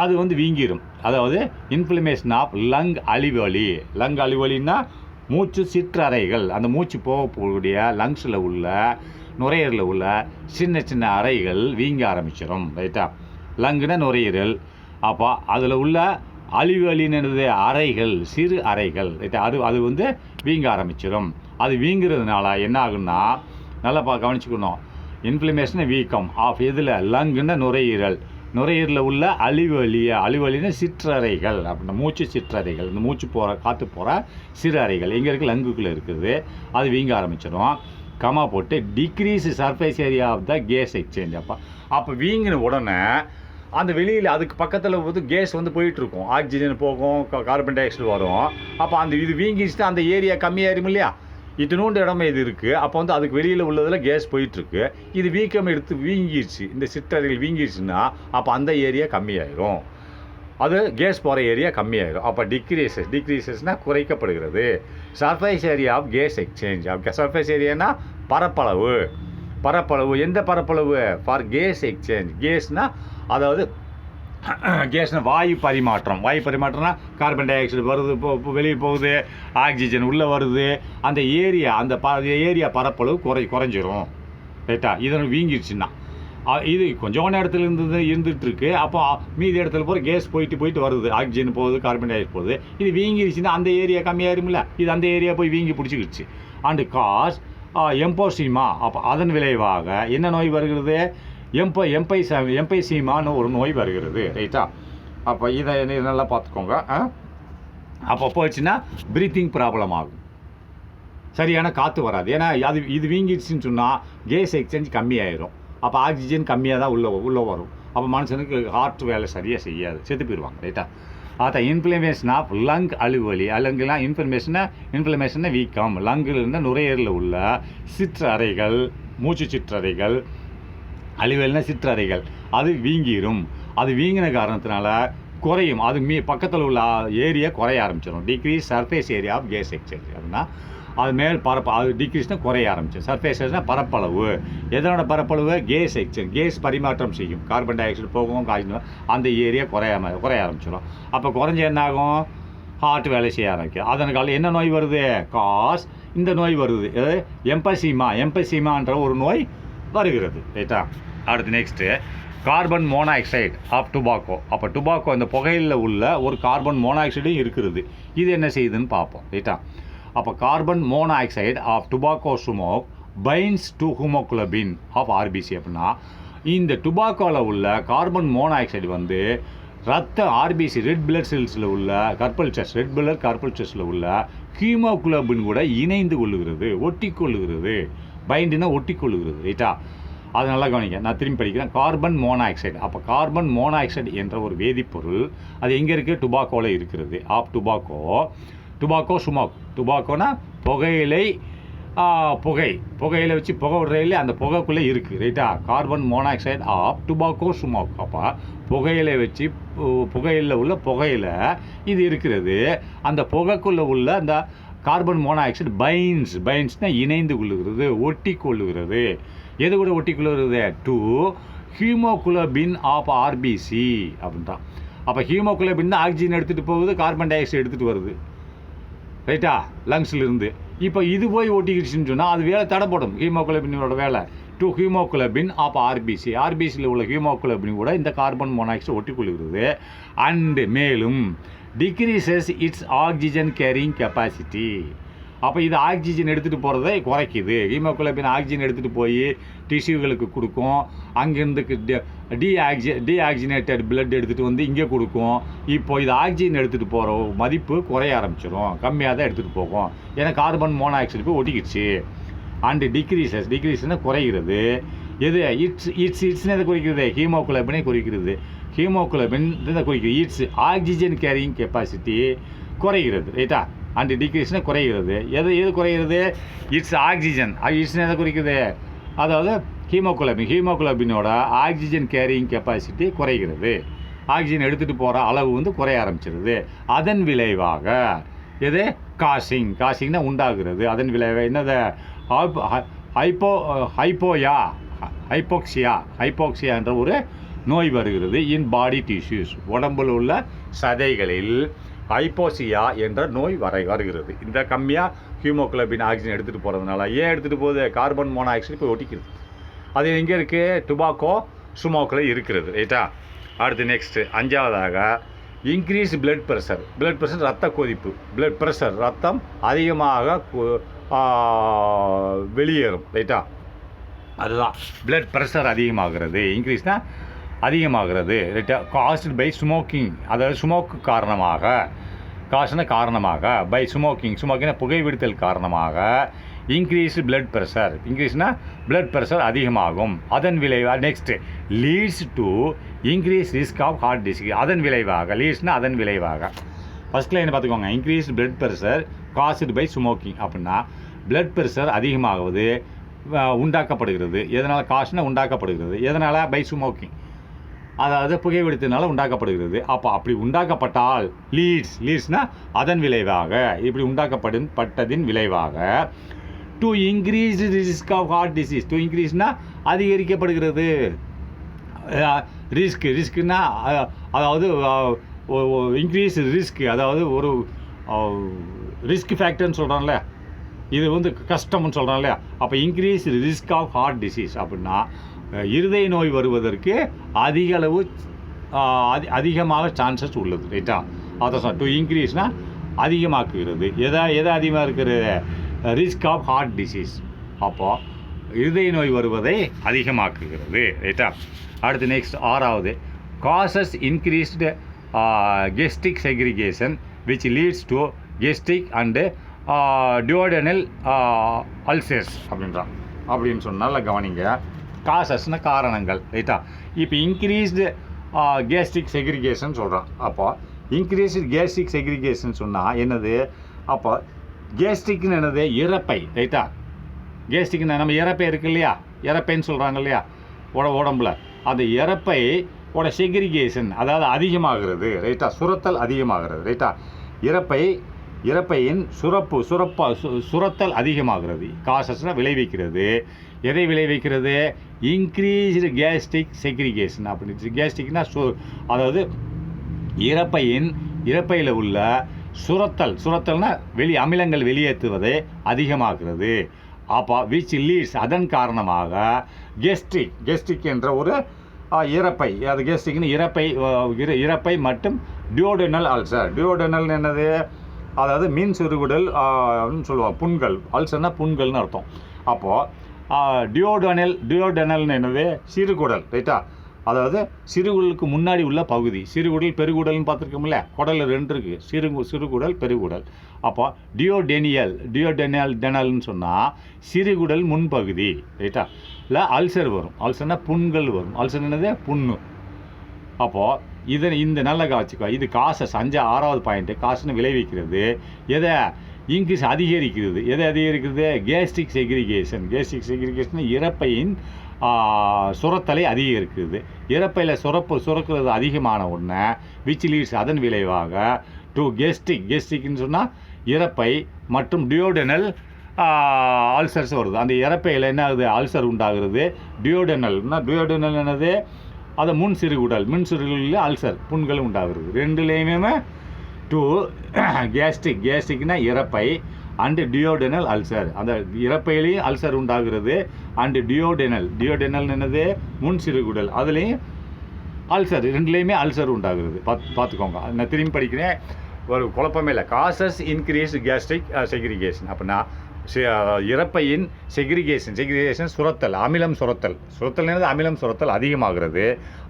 அது வந்து வீங்கிடும். அதாவது இன்ஃப்ளமேஷன் ஆஃப் லங் அலிவலின்னா மூச்சு சிற்றறைகள், அந்த மூச்சு போகக்கூடிய லங்ஸில் உள்ள நுரையீரலில் உள்ள சின்ன அறைகள் வீங்க ஆரம்பிச்சிடும். ரைட்டா? லங்குனா நுரையீரல். அப்போ அதில் உள்ள அலிவலின்னு அறைகள், சிறு அறைகள். ரைட்டா? அது வந்து வீங்க ஆரம்பிச்சிடும். அது வீங்கிறதுனால என்ன ஆகுன்னா, நல்லா கவனிச்சுக்கணும். இன்ஃப்ளமேஷன் வீக்கம் ஆஃப் எதில்? லங்குன்னா நுரையீரலில் உள்ள அலிவலின்னா சிற்றறைகள் அப்படின்னா மூச்சு சிற்றறைகள். இந்த மூச்சு போகிற காற்று போகிற சிறு அறைகள் எங்கே இருக்குது? லங்குக்குள்ளே இருக்குது. அது வீங்க ஆரம்பிச்சிடும். கமா போட்டு decrease surface area of the gas exchange. அப்போ வீங்கின உடனே அந்த வெளியில் அதுக்கு பக்கத்தில் வந்து கேஸ் வந்து போயிட்டுருக்கும், ஆக்சிஜன் போகும், கார்பன் டை ஆக்சைடு வரும். அப்போ அந்த இது வீங்கிச்சுட்டு அந்த ஏரியா கம்மியாயிரும் இல்லையா? இத்தினூண்டு இடமே இது இருக்குது. அப்போ வந்து அதுக்கு வெளியில் உள்ளதில் கேஸ் போயிட்டுருக்கு. இது வீக்கம் எடுத்து வீங்கிடுச்சு, இந்த சிற்றறைகள் வீங்கிடுச்சுன்னா அப்போ அந்த ஏரியா கம்மியாயிரும், அது கேஸ் போகிற ஏரியா கம்மியாயிரும். அப்போ டிக்ரீசஸ்னால் குறைக்கப்படுகிறது. Surface area of gas exchange. Surface ஏரியானா பரப்பளவு. எந்த பரப்பளவு? For gas exchange. கேஸ்னால் அதாவது கேஸ்னால் வாயு பரிமாற்றம்னா கார்பன் டை ஆக்சைடு வருது, வெளியே போகுது, ஆக்சிஜன் உள்ளே வருது. அந்த ஏரியா பரப்பளவு குறைஞ்சிரும். ரைட்டா? இதனால் வீங்கிடுச்சுன்னா இது கொஞ்சம் இடத்துல இருந்துகிட்ருக்கு. அப்போ மீதி இடத்துல போகிற கேஸ் போயிட்டு வருது, ஆக்சிஜன் போகுது, கார்பன் டை ஆக்சைடு போகுது. இது வீங்கிடுச்சுன்னா அந்த ஏரியா கம்மியாயிருமில்ல, இது அந்த ஏரியா போய் வீங்கி பிடிச்சிக்கிடுச்சு. And cos எம்போசிமா. அப்போ அதன் விளைவாக என்ன நோய் வருகிறது? எம்பைசீமான்னு ஒரு நோய் வருகிறது. ரைட்டா? அப்போ இதை நல்லா பார்த்துக்கோங்க. அப்போ போயிடுச்சுன்னா ப்ரீத்திங் ப்ராப்ளம் ஆகும், சரியான காற்று வராது. ஏன்னா இது வீங்கிடுச்சுன்னு சொன்னால் கேஸ் எக்ஸ்சேஞ்ச் கம்மியாயிரும். அப்போ ஆக்சிஜன் கம்மியாக தான் உள்ளே வரும். அப்போ மனுஷனுக்கு ஹார்ட் வேலை சரியாக செய்யாது, செத்து போயிடுவாங்க. ரைட்டா? அதான் இன்ஃப்ளமேஷன் ஆஃப் லங் அலுவலி. லங்குலாம் இன்ஃப்ளமேஷனை வீக்கம். லங்கில் இருந்தால் நுரையீரலில் உள்ள சிற்றறைகள், மூச்சு சிற்றறைகள், அலுவலினா சிற்றறைகள், அது வீங்கிடும். அது வீங்கின காரணத்தினால குறையும். அது பக்கத்தில் உள்ள ஏரியா குறைய ஆரம்பிச்சிடும். Decrease surface area of gas exchange அப்படின்னா அது மேல் பரப்பு அது டிக்ரீஸ்னால் குறைய ஆரம்பிச்சு. சர்ஃபேஸ்னால் பரப்பளவு. எதனோட பரப்பளவு? Case exchange. கேஸ் பரிமாற்றம் செய்யும். கார்பன் டை ஆக்சைடு போகும், அந்த ஏரியா குறைய ஆரம்பிச்சிடும். அப்போ குறைஞ்ச என்ன ஆகும்? ஹார்ட் வேலை செய்ய ஆரம்பிக்கும். அதனால் என்ன நோய் வருது? காஸ் இந்த நோய் வருது. எம்பசிமான்ற ஒரு நோய் வருகிறது. ரைட்டா? அடுத்து next carbon monoxide of tobacco. அப்போ டுபாக்கோ இந்த புகையில் உள்ள ஒரு கார்பன் மோனாக்சைடும் இருக்கிறது. இது என்ன செய்யுதுன்னு பார்ப்போம். ரைட்டா? அப்போ carbon monoxide of tobacco smoke binds to haemoglobin of RBC. அப்படின்னா இந்த டுபாக்கோவில் உள்ள கார்பன் மோனாக்சைடு வந்து ரத்த ஆர்பிசி ரெட் பிளட் செல்ஸில் உள்ள ரெட் பிளட் கர்பல்சஸில் உள்ள ஹீமோகுளோபின் கூட இணைந்து கொள்ளுகிறது, ஒட்டி கொள்ளுகிறது. பைண்டுனா ஒட்டி கொள்ளுகிறது. ரைட்டா? அது நல்லா கவனிங்க. நான் திரும்பி படிக்கிறேன். Carbon monoxide. அப்போ கார்பன் மோனாக்சைடு என்ற ஒரு வேதிப்பொருள் அது எங்கே இருக்குது? டுபாக்கோவில் இருக்கிறது. Of tobacco smoke. டுபாக்கோனா புகையில வச்சு புகை விடுறதுல அந்த புகைக்குள்ளே இருக்குது. ரைட்டா? Carbon monoxide of tobacco smoke. அப்போ புகையில் உள்ள புகையில் இது இருக்கிறது. அந்த புகைக்குள்ளே உள்ள அந்த கார்பன் மோனாக்சைடு பைன்ஸ்னால் இணைந்து கொள்ளுகிறது, ஒட்டி கொள்ளுகிறது. எது கூட ஒட்டி கொள்ளுகிறது? டு ஹீமோகுளோபின் ஆஃப் ஆர்பிசி அப்படின்றான். அப்போ ஹீமோகுளோபின் தான் ஆக்சிஜன் எடுத்துகிட்டு போகுது, கார்பன் டை ஆக்சைடு எடுத்துகிட்டு வருது. ரைட்டா? லங்ஸ்லேருந்து. இப்போ இது போய் ஒட்டிக்கிடுச்சுன்னு சொன்னால் அது வேலை தடைப்படும். ஹீமோகுளோபினோட வேலை. டு ஹீமோகுளோபின் ஆஃப் ஆர்பிசியில் உள்ள ஹீமோகுளோபின் கூட இந்த கார்பன் மோனாக்சைடு ஒட்டி கொள்கிறது. அண்டு மேலும் decreases its oxygen carrying capacity. அப்போ இது ஆக்சிஜன் எடுத்துகிட்டு போகிறதை குறைக்குது. ஹீமோகுளோபின் ஆக்சிஜன் எடுத்துகிட்டு போய் டிஷ்யூகளுக்கு கொடுக்கும். அங்கேருந்து டீஆக்சினேட்டட் பிளட் எடுத்துகிட்டு வந்து இங்கே கொடுக்கும். இப்போ இது ஆக்சிஜன் எடுத்துகிட்டு போகிற மதிப்பு குறைய ஆரம்பிச்சிடும், கம்மியாக தான் எடுத்துகிட்டு போகும். ஏன்னா கார்பன் மோனாக்சைடு போய் ஒட்டிக்கிடுச்சு. அண்டு டிக்ரீஸ்னால் குறைகிறது. எது? இட்ஸ்னு எதை குறிக்கிறது? ஹீமோகுளோபினை குறிக்கிறது. ஹீமோகுளோபின் இதை குறிக்கிறது. இட்ஸ் ஆக்சிஜன் கேரிங் கெப்பாசிட்டி குறைகிறது. ரைட்டா? அண்டு டிக்ரீஸ்னால் குறைகிறது. எது குறைகிறது? It's oxygen. இட்ஸ்னு எதை குறிக்கிறது? அதாவது ஹீமோகுளோபினோட ஆக்சிஜன் கேரிங் கெப்பாசிட்டி குறைகிறது. ஆக்சிஜன் எடுத்துகிட்டு போகிற அளவு வந்து குறைய ஆரம்பிச்சிருது. அதன் விளைவாக எது? காசிங்னா உண்டாகிறது. அதன் விளைவாக என்னது? ஹைப்போக்சியா என்ற ஒரு நோய் வருகிறது. இன் பாடி டிஷ்யூஸ். உடம்பில் உள்ள சதைகளில் ஹைப்போக்சியா என்ற நோய் வருகிறது. இந்த கம்மியாக ஹீமோகுளோபின் ஆக்சிஜன் எடுத்துகிட்டு போகிறதுனால. ஏன் எடுத்துகிட்டு போகுது? கார்பன் மோனாக்சைடு போய் ஒட்டிக்கிறது. அது எங்கே இருக்குது? டுபாக்கோ ஸ்மோக்கில் இருக்கிறது. ரைட்டா? அடுத்து நெக்ஸ்ட்டு 5வதாக இன்க்ரீஸ் பிளட் ப்ரெஷர் ரத்த கொதிப்பு. பிளட் ப்ரெஷர் ரத்தம் அதிகமாக வெளியேறும். ரைட்டா? அதுதான் பிளட் ப்ரெஷர் அதிகமாகிறது. இன்க்ரீஸ்னால் அதிகமாகிறது. ரைட்டா? Caused by smoking. அதாவது ஸ்மோக்கு காரணமாக பை ஸ்மோக்கிங்னா புகைவிடுதல் காரணமாக increase blood pressure. Blood pressure அதிகமாகும். அதன் விளைவாக next leads to increase risk of heart disease. அதன் விளைவாக ஃபஸ்ட் லைன் பார்த்துக்கோங்க. Increase blood pressure caused by smoking. அப்படின்னா பிளட் ப்ரெஷர் அதிகமாகுவது உண்டாக்கப்படுகிறது. எதனால்? காசுனா உண்டாக்கப்படுகிறது. எதனால்? By smoking. அதாவது புகைவிடுத்தினால உண்டாக்கப்படுகிறது. அப்போ அப்படி உண்டாக்கப்பட்டால் லீட்ஸ்னால் அதன் விளைவாக, இப்படி உண்டாக்கப்பட்டதின் விளைவாக to increase risk of heart disease. To இன்க்ரீஸ்னால் அதிகரிக்கப்படுகிறது. ரிஸ்க்குன்னா அதாவது இன்க்ரீஸ் ரிஸ்க், அதாவது ஒரு ரிஸ்க் ஃபேக்டர்னு சொல்கிறான்ல, இது வந்து கஷ்டம்னு சொல்கிறான் இல்லையா? அப்போ increase risk of heart disease அப்படின்னா இருதய நோய் வருவதற்கு அதிகமாக சான்சஸ் உள்ளது. ரைட்டா? அதான் டு இன்க்ரீஸ்னால் அதிகமாக்குகிறது. எதை அதிகமாக இருக்கிறது? Risk of heart disease. அப்போது இருதய நோய் வருவதை அதிகமாக்குகிறது. ரைட்டா? அடுத்து நெக்ஸ்ட் 6வது causes increased gastric secretion which leads to gastric and duodenal ulcers அப்படின்னு சொன்னால் கவனிங்க. காசஸ்னால் காரணங்கள். ரைட்டா? இப்போ இன்க்ரீஸ்டு கேஸ்ட்ரிக் செக்ரிகேஷன் சொல்கிறான். அப்போ இன்க்ரீஸ்டு கேஸ்ட்ரிக் செக்ரிகேஷன் சொன்னால் என்னது? அப்போ கேஸ்ட்ரிக்னு என்னது? இறப்பை. ரைட்டா? கேஸ்ட்ரிக்னு நம்ம இறப்பை இருக்குது இல்லையா? இறப்பைன்னு சொல்கிறாங்க இல்லையா உடம்புல? அந்த இறப்பை ஓட செக்ரிகேஷன் அதாவது அதிகமாகிறது ரைட்டா, சுரத்தல் அதிகமாகிறது ரைட்டா. இறப்பையின் சுரத்தல் அதிகமாகிறது. காசஸ்னால் விளைவிக்கிறது. எதை விளைவிக்கிறது? இன்க்ரீஸ்டு கேஸ்ட்ரிக் செக்ரிகேஷன் அப்படின்னு. கேஸ்ட்ரிக்னா அதாவது இறப்பையில் உள்ள சுரத்தல்னா அமிலங்கள் வெளியேற்றுவதை அதிகமாகிறது. அப்போ விச் லீட்ஸ் அதன் காரணமாக கெஸ்ட்ரிக் என்ற ஒரு இறப்பை, அது கெஸ்ட்ரிக்னு இறப்பை மற்றும் டியோடெனல் அல்சர். டியோடெனல் என்னது? அதாவது மீன் சிறுகுடல் சொல்லுவாங்க. புண்கள், அல்சர்னா புண்கள்னு அர்த்தம். அப்போது டியோடெனல்னு என்னது? சிறுகுடல் ரைட்டா. அதாவது சிறுகுடலுக்கு முன்னாடி உள்ள பகுதி. சிறுகுடல் பெருகுடல்னு பார்த்துருக்கோம்ல, குடல் 2 இருக்குது, சிறுகுடல் பெருகுடல். அப்போ டியோடெனல்னு சொன்னால் சிறுகுடல் முன்பகுதி ரைட்டா. இல்லை அல்சர் வரும். அல்சர்னா புண்கள் வரும். அல்சர் என்னது? புண்ணு. அப்போது இந்த நல்ல காட்சிக்கோ இது காசஸ் 6வது பாயிண்ட்டு. காசுன்னு விளைவிக்கிறது. எதை? இன்க்ரீஸ் அதிகரிக்கிறது. எதை அதிகரிக்கிறது? கேஸ்ட்ரிக் செக்ரிகேஷன் இறப்பையின் சுரத்தலை அதிகரிக்கிறது. இறப்பையில் சுரக்கிறது அதிகமான உடனே விச் லீட்ஸ் அதன் விளைவாக டு கெஸ்ட்ரிக்னு சொன்னால் இறப்பை மற்றும் டியோடெனல் அல்சர்ஸ் வருது. அந்த இறப்பையில் என்ன ஆகுது? அல்சர் உண்டாகிறது. டியோடெனல் என்னது? அது முன் சிறுகுடலில் அல்சர் புண்கள் உண்டாகிறது. ரெண்டுலேயுமே டு கேஸ்ட்ரிக்னா இறப்பை அண்டு டியோடெனல் அல்சர். அந்த இறப்பையிலையும் அல்சர் உண்டாகிறது. அண்டு டியோடெனல் என்னது? முன் சிறுகுடல், அதுலேயும் அல்சர். ரெண்டுலேயுமே அல்சர் உண்டாகிறது. பார்த்துக்கோங்க. நான் திரும்பி படிக்கிறேன், ஒரு குழப்பமே இல்லை. காசஸ் இன்க்ரீஸ் கேஸ்ட்ரிக் செக்ரிகேஷன் அப்படின்னா இறப்பையின் செக்ரிகேஷன் சுரத்தல், அமிலம் சுரத்தல் அமிலம் சுரத்தல் அதிகமாகிறது.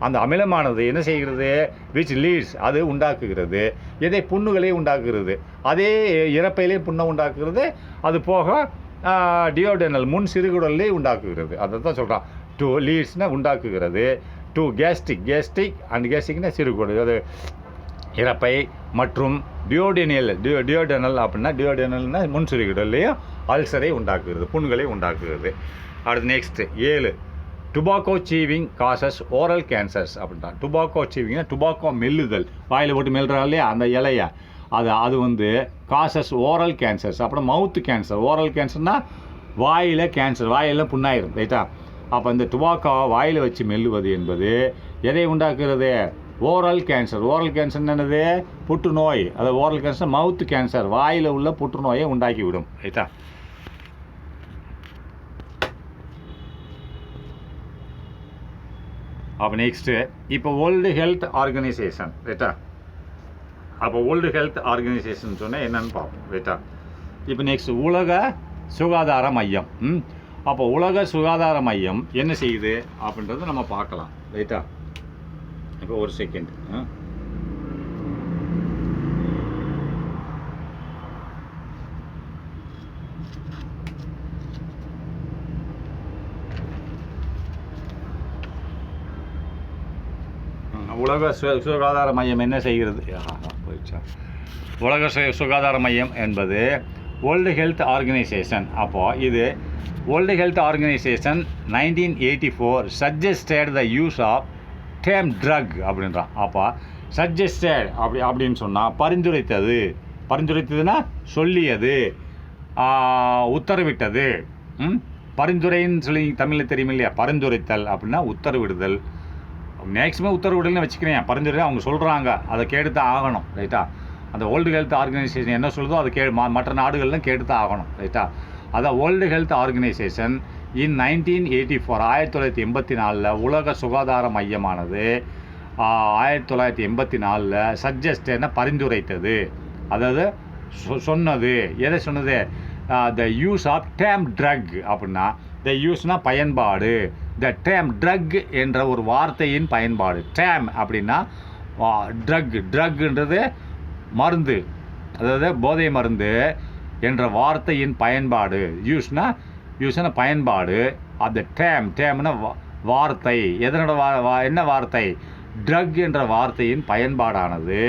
அந்த அமிலமானது என்ன செய்கிறது? விச் லீட்ஸ் அது உண்டாக்குகிறது. எதை? புண்ணுகளை உண்டாக்குகிறது. அதே இறப்பையிலே புண்ணை உண்டாக்குகிறது. அது போக டியோடெனல் முன் சிறுகுடல்லே உண்டாக்குகிறது. அதை தான் சொல்கிறான். டு லீட்ஸ்னால் உண்டாக்குகிறது. டு கேஸ்ட்ரிக் அண்ட் கேஸ்ட்ரிக்னா சிறுகுடல், அது இறப்பை மற்றும் டியோடெனல் அப்படின்னா டியோடெனல்னா முன் சிறுகுடல்லையும் அல்சரை உண்டாக்குகிறது, புண்களை உண்டாக்குகிறது. அடுத்து next 7 tobacco சீவிங் causes oral cancers அப்படின்றான். டுபாக்கோ சீவிங்னா டுபாக்கோ மெல்லுதல், வாயில் போட்டு மெல்றா இல்லையா அந்த இலையை, அது வந்து காசஸ் ஓரல் கேன்சர்ஸ். அப்புறம் மவுத் கேன்சர். ஓரல் கேன்சர்னால் வாயில் கேன்சர், வாயில் புண்ணாயிரும் ரைட்டா. அப்போ இந்த டுபாக்கோ வாயில் வச்சு மெல்லுவது என்பது எதை உண்டாக்குறது? ஓரல் கேன்சர் என்னது? புற்றுநோய். அது ஓரல் கேன்சர் மவுத் கேன்சர், வாயில் உள்ள புற்றுநோயை உண்டாக்கிவிடும் ரைட்டா. அப்போ நெக்ஸ்ட்டு இப்போ வேர்ல்டு ஹெல்த் ஆர்கனைசேஷன் ரைட்டா. அப்போ வேர்ல்டு ஹெல்த் ஆர்கனைசேஷன் சொன்னால் என்னன்னு பார்ப்போம் ரைட்டா. இப்போ நெக்ஸ்ட் உலக சுகாதார மையம். அப்போ உலக சுகாதார மையம் என்ன செய்யுது அப்படின்றத நம்ம பார்க்கலாம் ரைட்டா. இப்போ ஒரு செகண்ட். உலக சுகாதார மையம் என்ன செய்கிறது? உலக சுகாதார மையம் என்பது வேர்ல்டு ஹெல்த் ஆர்கனைசேஷன். அப்போது இது world health organisation 1984 suggested the use of dame drug அப்படின்றான். அப்போ சஜஸ்டட் அப்படின்னு சொன்னால் பரிந்துரைத்ததுன்னா சொல்லியது, உத்தரவிட்டது. பரிந்துரைன்னு சொல்லி தமிழில் தெரியும் இல்லையா? பரிந்துரைத்தல் அப்படின்னா உத்தரவிடுதல். மேக்ஸிமம் உத்தரவிடல்னு வச்சுக்கிறேன். பரிந்துரை அவங்க சொல்கிறாங்க, அதை கேட்டு தான் ஆகணும் ரைட்டா. அந்த வேர்ல்டு ஹெல்த் ஆர்கனைசேஷன் என்ன சொல்லுதோ அதை மற்ற நாடுகள்லாம் கேட்டு தான் ஆகணும் ரைட்டா. அதான் வேர்ல்டு ஹெல்த் ஆர்கனைசேஷன் இன் 1984 1984 உலக சுகாதார மையமானது 1984 சஜஸ்டட்னா பரிந்துரைத்தது, அதாவது சொன்னது. எதை சொன்னது? The use of dame drug அப்படின்னா த யூஸ்னால் பயன்பாடு, த டேம் ட்ரக் என்ற ஒரு வார்த்தையின் பயன்பாடு. டேம் அப்படின்னா ட்ரக்ன்றது மருந்து, அதாவது போதை மருந்து என்ற வார்த்தையின் பயன்பாடு. யூஸ்னா பயன்பாடு. அந்த டேம்னா வார்த்தை. எதனோட என்ன வார்த்தை? ட்ரக் என்ற வார்த்தையின் பயன்பாடானது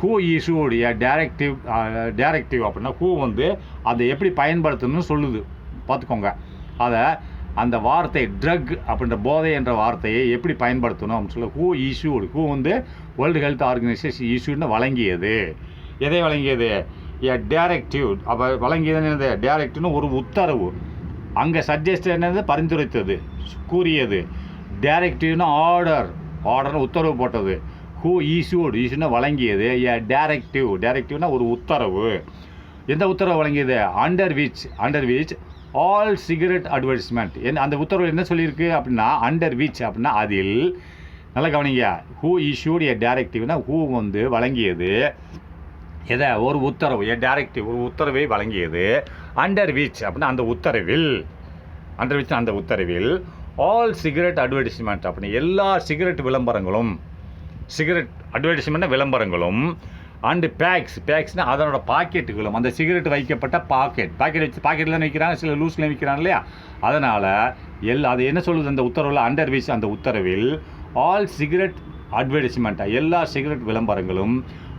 ஹூ இஷ்யூட் எ டைரக்டிவ் அப்படின்னா ஹூ வந்து அதை எப்படி பயன்படுத்தணும்னு சொல்லுது. பார்த்துக்கோங்க. அதை அந்த வார்த்தை ட்ரக் அப்படின்ற போதை என்ற வார்த்தையை எப்படி பயன்படுத்தணும் அப்படின்னு சொல்ல ஹூ இஷ்யூடு, ஹூ வந்து வேர்ல்டு ஹெல்த் ஆர்கனைசேஷன் இஷ்யூன்னு வழங்கியது. எதை வழங்கியது? ஏ டைரக்டிவ். அப்போ வழங்கியது என்னது? டைரக்டிவ்னு ஒரு உத்தரவு. அங்கே சஜஸ்ட் என்னது? பரிந்துரைத்தது, கூறியது. டைரக்டிவ்னு ஆர்டர்னு உத்தரவு போட்டது. ஹூ இஷ்யூன்னு வழங்கியது. ஏ டைரக்டிவ். டைரக்டிவ்னா ஒரு உத்தரவு. எந்த உத்தரவு வழங்கியது? Under which all cigarette advertisement. அந்த உத்தரவு என்ன சொல்லியிருக்கு அப்படின்னா அண்டர் விச் அப்படின்னா அதில், நல்லா கவனிங்க, ஹூ இஷ்யூட் ஏ டைரக்டிவ்னா ஹூ வந்து வழங்கியது எதை? ஒரு உத்தரவு. ஏ டைரக்டிவ் ஒரு உத்தரவை வழங்கியது. அண்டர் விச் அப்படின்னா அந்த உத்தரவில், அண்டர் விச் அந்த உத்தரவில் ஆல் சிகரெட் அட்வர்டைஸ்மெண்ட் அப்படின்னு எல்லா சிகரெட் விளம்பரங்களும், சிகரெட் அட்வர்டைஸ்மெண்ட் விளம்பரங்களும், அண்டு பேக்ஸ்னால் அதனோட பாக்கெட்டுகளும், அந்த சிகரெட் வைக்கப்பட்ட பாக்கெட் வச்சு பாக்கெட்டில் தான் வைக்கிறாங்க, சில லூஸில் வைக்கிறாங்க இல்லையா, அதனால் அது என்ன சொல்லுது அந்த உத்தரவில்? அண்டர் விச் அந்த உத்தரவில் ஆல் சிகரெட் அட்வர்டைஸ்மெண்ட்டாக எல்லா சிகரெட் விளம்பரங்களும்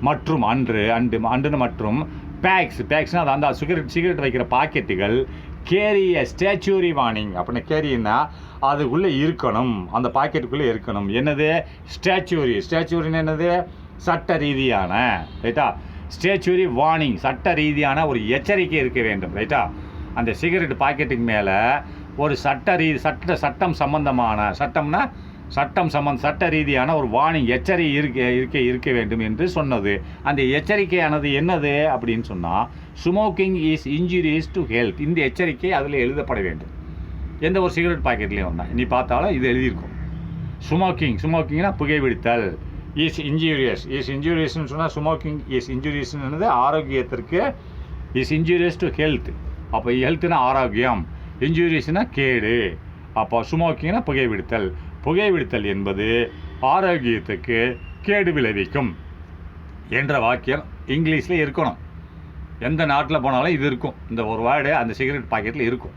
மற்றும் அண்டுன்னு மற்றும் பேக்ஸ்னால் அந்த சிகரெட் வைக்கிற பாக்கெட்டுகள் கேரி எ ஸ்டேச்சுரி வார்னிங் அப்படின்னு. கேரின்னா அதுக்குள்ளே இருக்கணும், அந்த பாக்கெட்டுக்குள்ளே இருக்கணும். என்னது? ஸ்டேச்சுரின்னு என்னது? சட்ட ரீதியான, ரைட்டா? ஸ்டேச்சுரி வார்னிங், சட்ட ரீதியான ஒரு எச்சரிக்கை இருக்க வேண்டும், ரைட்டா? அந்த சிகரெட் பாக்கெட்டுக்கு மேலே ஒரு சட்டம் சம்பந்தமான சட்ட ரீதியான ஒரு வார்னிங், எச்சரிக்கை இருக்க வேண்டும் என்று சொன்னது. அந்த எச்சரிக்கையானது என்னது அப்படின்னு சொன்னால் smoking is injurious to health. இந்த எச்சரிக்கை அதில் எழுதப்பட வேண்டும். எந்த ஒரு சிகரெட் பாக்கெட்லேயும் வந்தால் நீ பார்த்தாலும் இது எழுதியிருக்கும். ஸ்மோக்கிங்னா புகைப்பிடித்தல். இஸ் இன்ஜூரியஸ்ன்னு சொன்னால் ஸ்மோக்கிங் இஸ் இன்ஜூரியஸ்ன்னு ஆரோக்கியத்திற்கு, இஸ் இன்ஜூரியஸ் டு ஹெல்த். அப்போ ஹெல்த்னா ஆரோக்கியம், இன்ஜூரியஸ்னா கேடு. அப்போ ஸ்மோக்கிங்னா புகைப்பிடித்தல் என்பது ஆரோக்கியத்துக்கு கேடு விளைவிக்கும் என்ற வாக்கியம் இங்கிலீஷில் இருக்கணும். எந்த நாட்டில் போனாலும் இது இருக்கும், இந்த ஒரு வேர்டு அந்த சிகரெட் பாக்கெட்டில் இருக்கும்.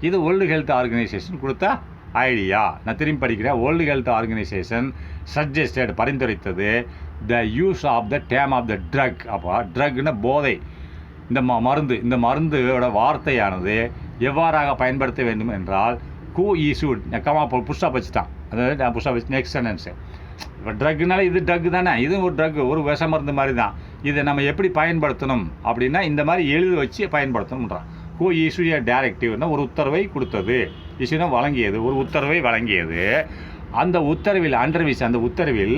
இது வேர்ல்டு ஹெல்த் ஆர்கனைசேஷன் கொடுத்த ஐடியா. நான் திரும்பி படிக்கிறேன். வேர்ல்டு ஹெல்த் ஆர்கனைசேஷன் சஜஸ்டட் பரிந்துரைத்தது the use of the dame of the drug. அப்போ ட்ரக்னா போதை, இந்த மருந்தோட வார்த்தையானது எவ்வாறாக பயன்படுத்த வேண்டும் என்றால் ஹூ இஷ்யூட், புஷ்அப் வச்சுட்டான், அதாவது நான் புஷ்அப் வச்சு நெக்ஸ்ட் சென்டென்ஸு. இப்போ ட்ரக்குனால இது ட்ரக் தானே, இதுவும் ஒரு ட்ரக், ஒரு விஷ மருந்து மாதிரி தான். இதை நம்ம எப்படி பயன்படுத்தணும் அப்படின்னா இந்த மாதிரி எழுதி வச்சு பயன்படுத்தணுன்றான். ஹூ இஷ்யூ ஏ டைரக்டிவ்னா ஒரு உத்தரவை கொடுத்தது, இஷ்யூனா வழங்கியது, ஒரு உத்தரவை வழங்கியது. அந்த உத்தரவில் அண்டர் விச் அந்த உத்தரவில்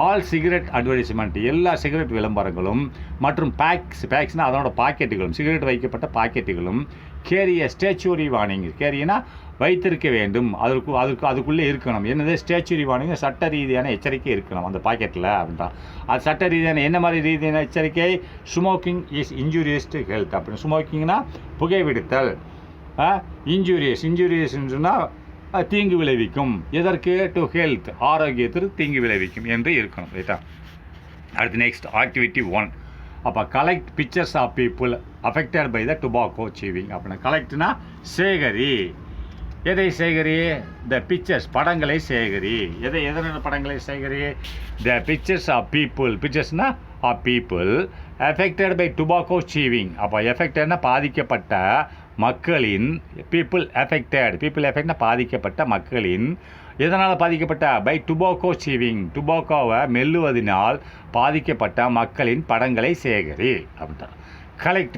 ஆல் சிகரெட் அட்வர்டைஸ்மெண்ட் எல்லா சிகரெட் விளம்பரங்களும் மற்றும் பேக்ஸ்னால் அதனோட பாக்கெட்டுகளும், சிகரெட் வைக்கப்பட்ட பாக்கெட்டுகளும் கேரிய ஸ்டேச்சுரி வார்னிங். கேரினா வைத்திருக்க வேண்டும், அதுக்குள்ளே இருக்கணும். என்னது? ஸ்டேச்சுரி வார்னிங், சட்ட ரீதியான எச்சரிக்கை இருக்கணும் அந்த பாக்கெட்டில் அப்படின்றான். அது சட்ட ரீதியான என்ன மாதிரி ரீதியான எச்சரிக்கை? Smoking is injurious to health அப்படின்னு. ஸ்மோக்கிங்னா புகைப்பிடித்தல், இன்ஜூரியஸ்ன்னு சொன்னால் தீங்கு விளைவிக்கும். எதற்கு? டு ஹெல்த், ஆரோக்கியத்திற்கு தீங்கு விளைவிக்கும் என்று இருக்கணும், ரைட்டா? அடுத்து நெக்ஸ்ட் ஆக்டிவிட்டி 1. அப்போ collect pictures of people affected by the tobacco chewing அப்படின்னா. கலெக்ட்னா சேகரி. எதை சேகரி? த பிக்சர்ஸ், படங்களை சேகரி. எதனால படங்களை சேகரி? த பிக்சர்ஸ் ஆஃப் பீப்புள், பிக்சர்ஸ்னா of people affected by tobacco chewing. அப்போ எஃபெக்டட்னா பாதிக்கப்பட்ட மக்களின், பீப்புள் எஃபெக்ட்னா பாதிக்கப்பட்ட மக்களின். எதனால் பாதிக்கப்பட்ட? பை டுபாக்கோ சீவிங், டுபாக்கோவை மெல்லுவதனால் பாதிக்கப்பட்ட மக்களின் படங்களை சேகரி அப்படின்ட்டா. கலெக்ட்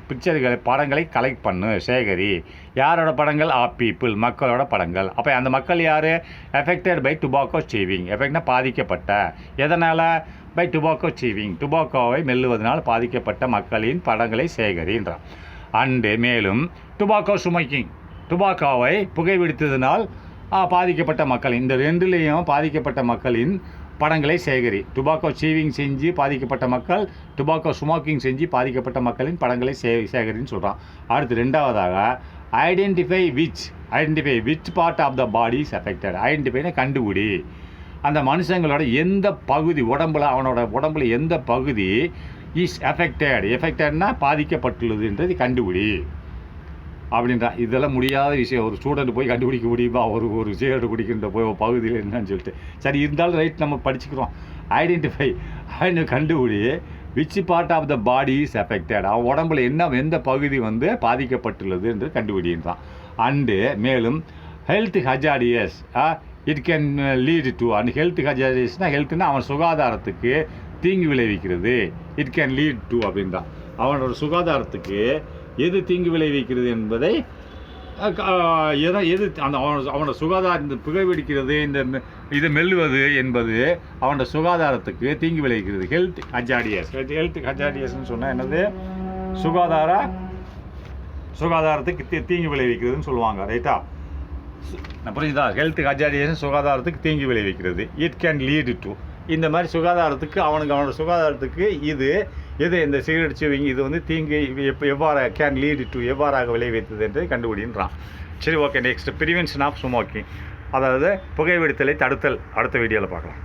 பிக்சர்களை படங்களை கலெக்ட் பண்ணு, சேகரி. யாரோட படங்கள்? ஆஃப் பீப்புள், மக்களோட படங்கள். அப்போ அந்த மக்கள் யார்? Affected by tobacco சீவிங். எஃபெக்ட்னா பாதிக்கப்பட்ட. எதனால்? பை டுபாக்கோ சீவிங், டுபாக்கோவை மெல்லுவதனால் பாதிக்கப்பட்ட மக்களின் படங்களை சேகரின்றான். அண்டு மேலும் டுபாக்கோ ஸ்மோக்கிங், டுபாக்கோவை புகைப்பிடித்ததினால் பாதிக்கப்பட்ட மக்களின், இந்த ரெண்டுலேயும் பாதிக்கப்பட்ட மக்களின் படங்களை சேகரி. டுபாக்கோ சீவிங் செஞ்சு பாதிக்கப்பட்ட மக்கள், டுபாக்கோ ஸ்மோக்கிங் செஞ்சு பாதிக்கப்பட்ட மக்களின் படங்களை சேகரின்னு சொல்கிறான். அடுத்து ரெண்டாவதாக identify which part of the body is affected. ஐடென்டிஃபைனா கண்டுபிடி. அந்த மனுஷங்களோட எந்த பகுதி அவனோட உடம்புல எந்த பகுதி இஸ் எஃபெக்டட்னா பாதிக்கப்பட்டுள்ளதுன்றது கண்டுபிடி அப்படின்றான். இதெல்லாம் முடியாத விஷயம். ஒரு ஸ்டூடெண்ட் போய் கண்டுபிடிக்க முடியுமா? ஒரு சிகரெட் குடிக்கின்ற போய் பகுதியில் என்னன்னு சொல்லிட்டு. சரி, இருந்தாலும் ரைட், நம்ம படிச்சுக்கிறோம். ஐடென்டிஃபை கண்டுபிடி which part of the body is affected. அவன் உடம்புல எந்த பகுதி பாதிக்கப்பட்டுள்ளது என்று கண்டுபிடின்றான். அண்டு மேலும் health hazardous it can lead to and health ஹஜார்டியஸ்னால் ஹெல்த்னா அவன் சுகாதாரத்துக்கு தீங்கு விளைவிக்கிறது. இட் கேன் லீட் டு அப்படின்றான். அவனோட சுகாதாரத்துக்கு எது தீங்கு விளைவிக்கிறது என்பதை எது அந்த அவனோட சுகாதார இந்த புகைப்பிடிக்கிறது இந்த இது மெல்லுவது என்பது அவனோட சுகாதாரத்துக்கு தீங்கு விளைவிக்கிறது. ஹெல்த் ஹஜார்டியஸ்ன்னு சொன்னால் என்னது? சுகாதாரத்துக்கு தீங்கு விளைவிக்கிறதுன்னு சொல்லுவாங்க. ரைட்டா? புரியுதா? ஹெல்த் ஹஜார்டியஸ் சுகாதாரத்துக்கு தீங்கு விளைவிக்கிறது. இட் கேன் லீடு டு இந்த மாதிரி சுகாதாரத்துக்கு அவனோட சுகாதாரத்துக்கு எது இந்த சிகரெட் சேவிங் இது வந்து தீங்கு எவ்வாறு கேன் லீடு டு எவ்வாறாக விளைவித்தது என்று கண்டுபிடின்றான். சரி, okay. Next prevention of smoking, அதாவது புகைப்பிடித்தலை தடுத்தல். அடுத்த வீடியோவில் பார்க்கலாம்.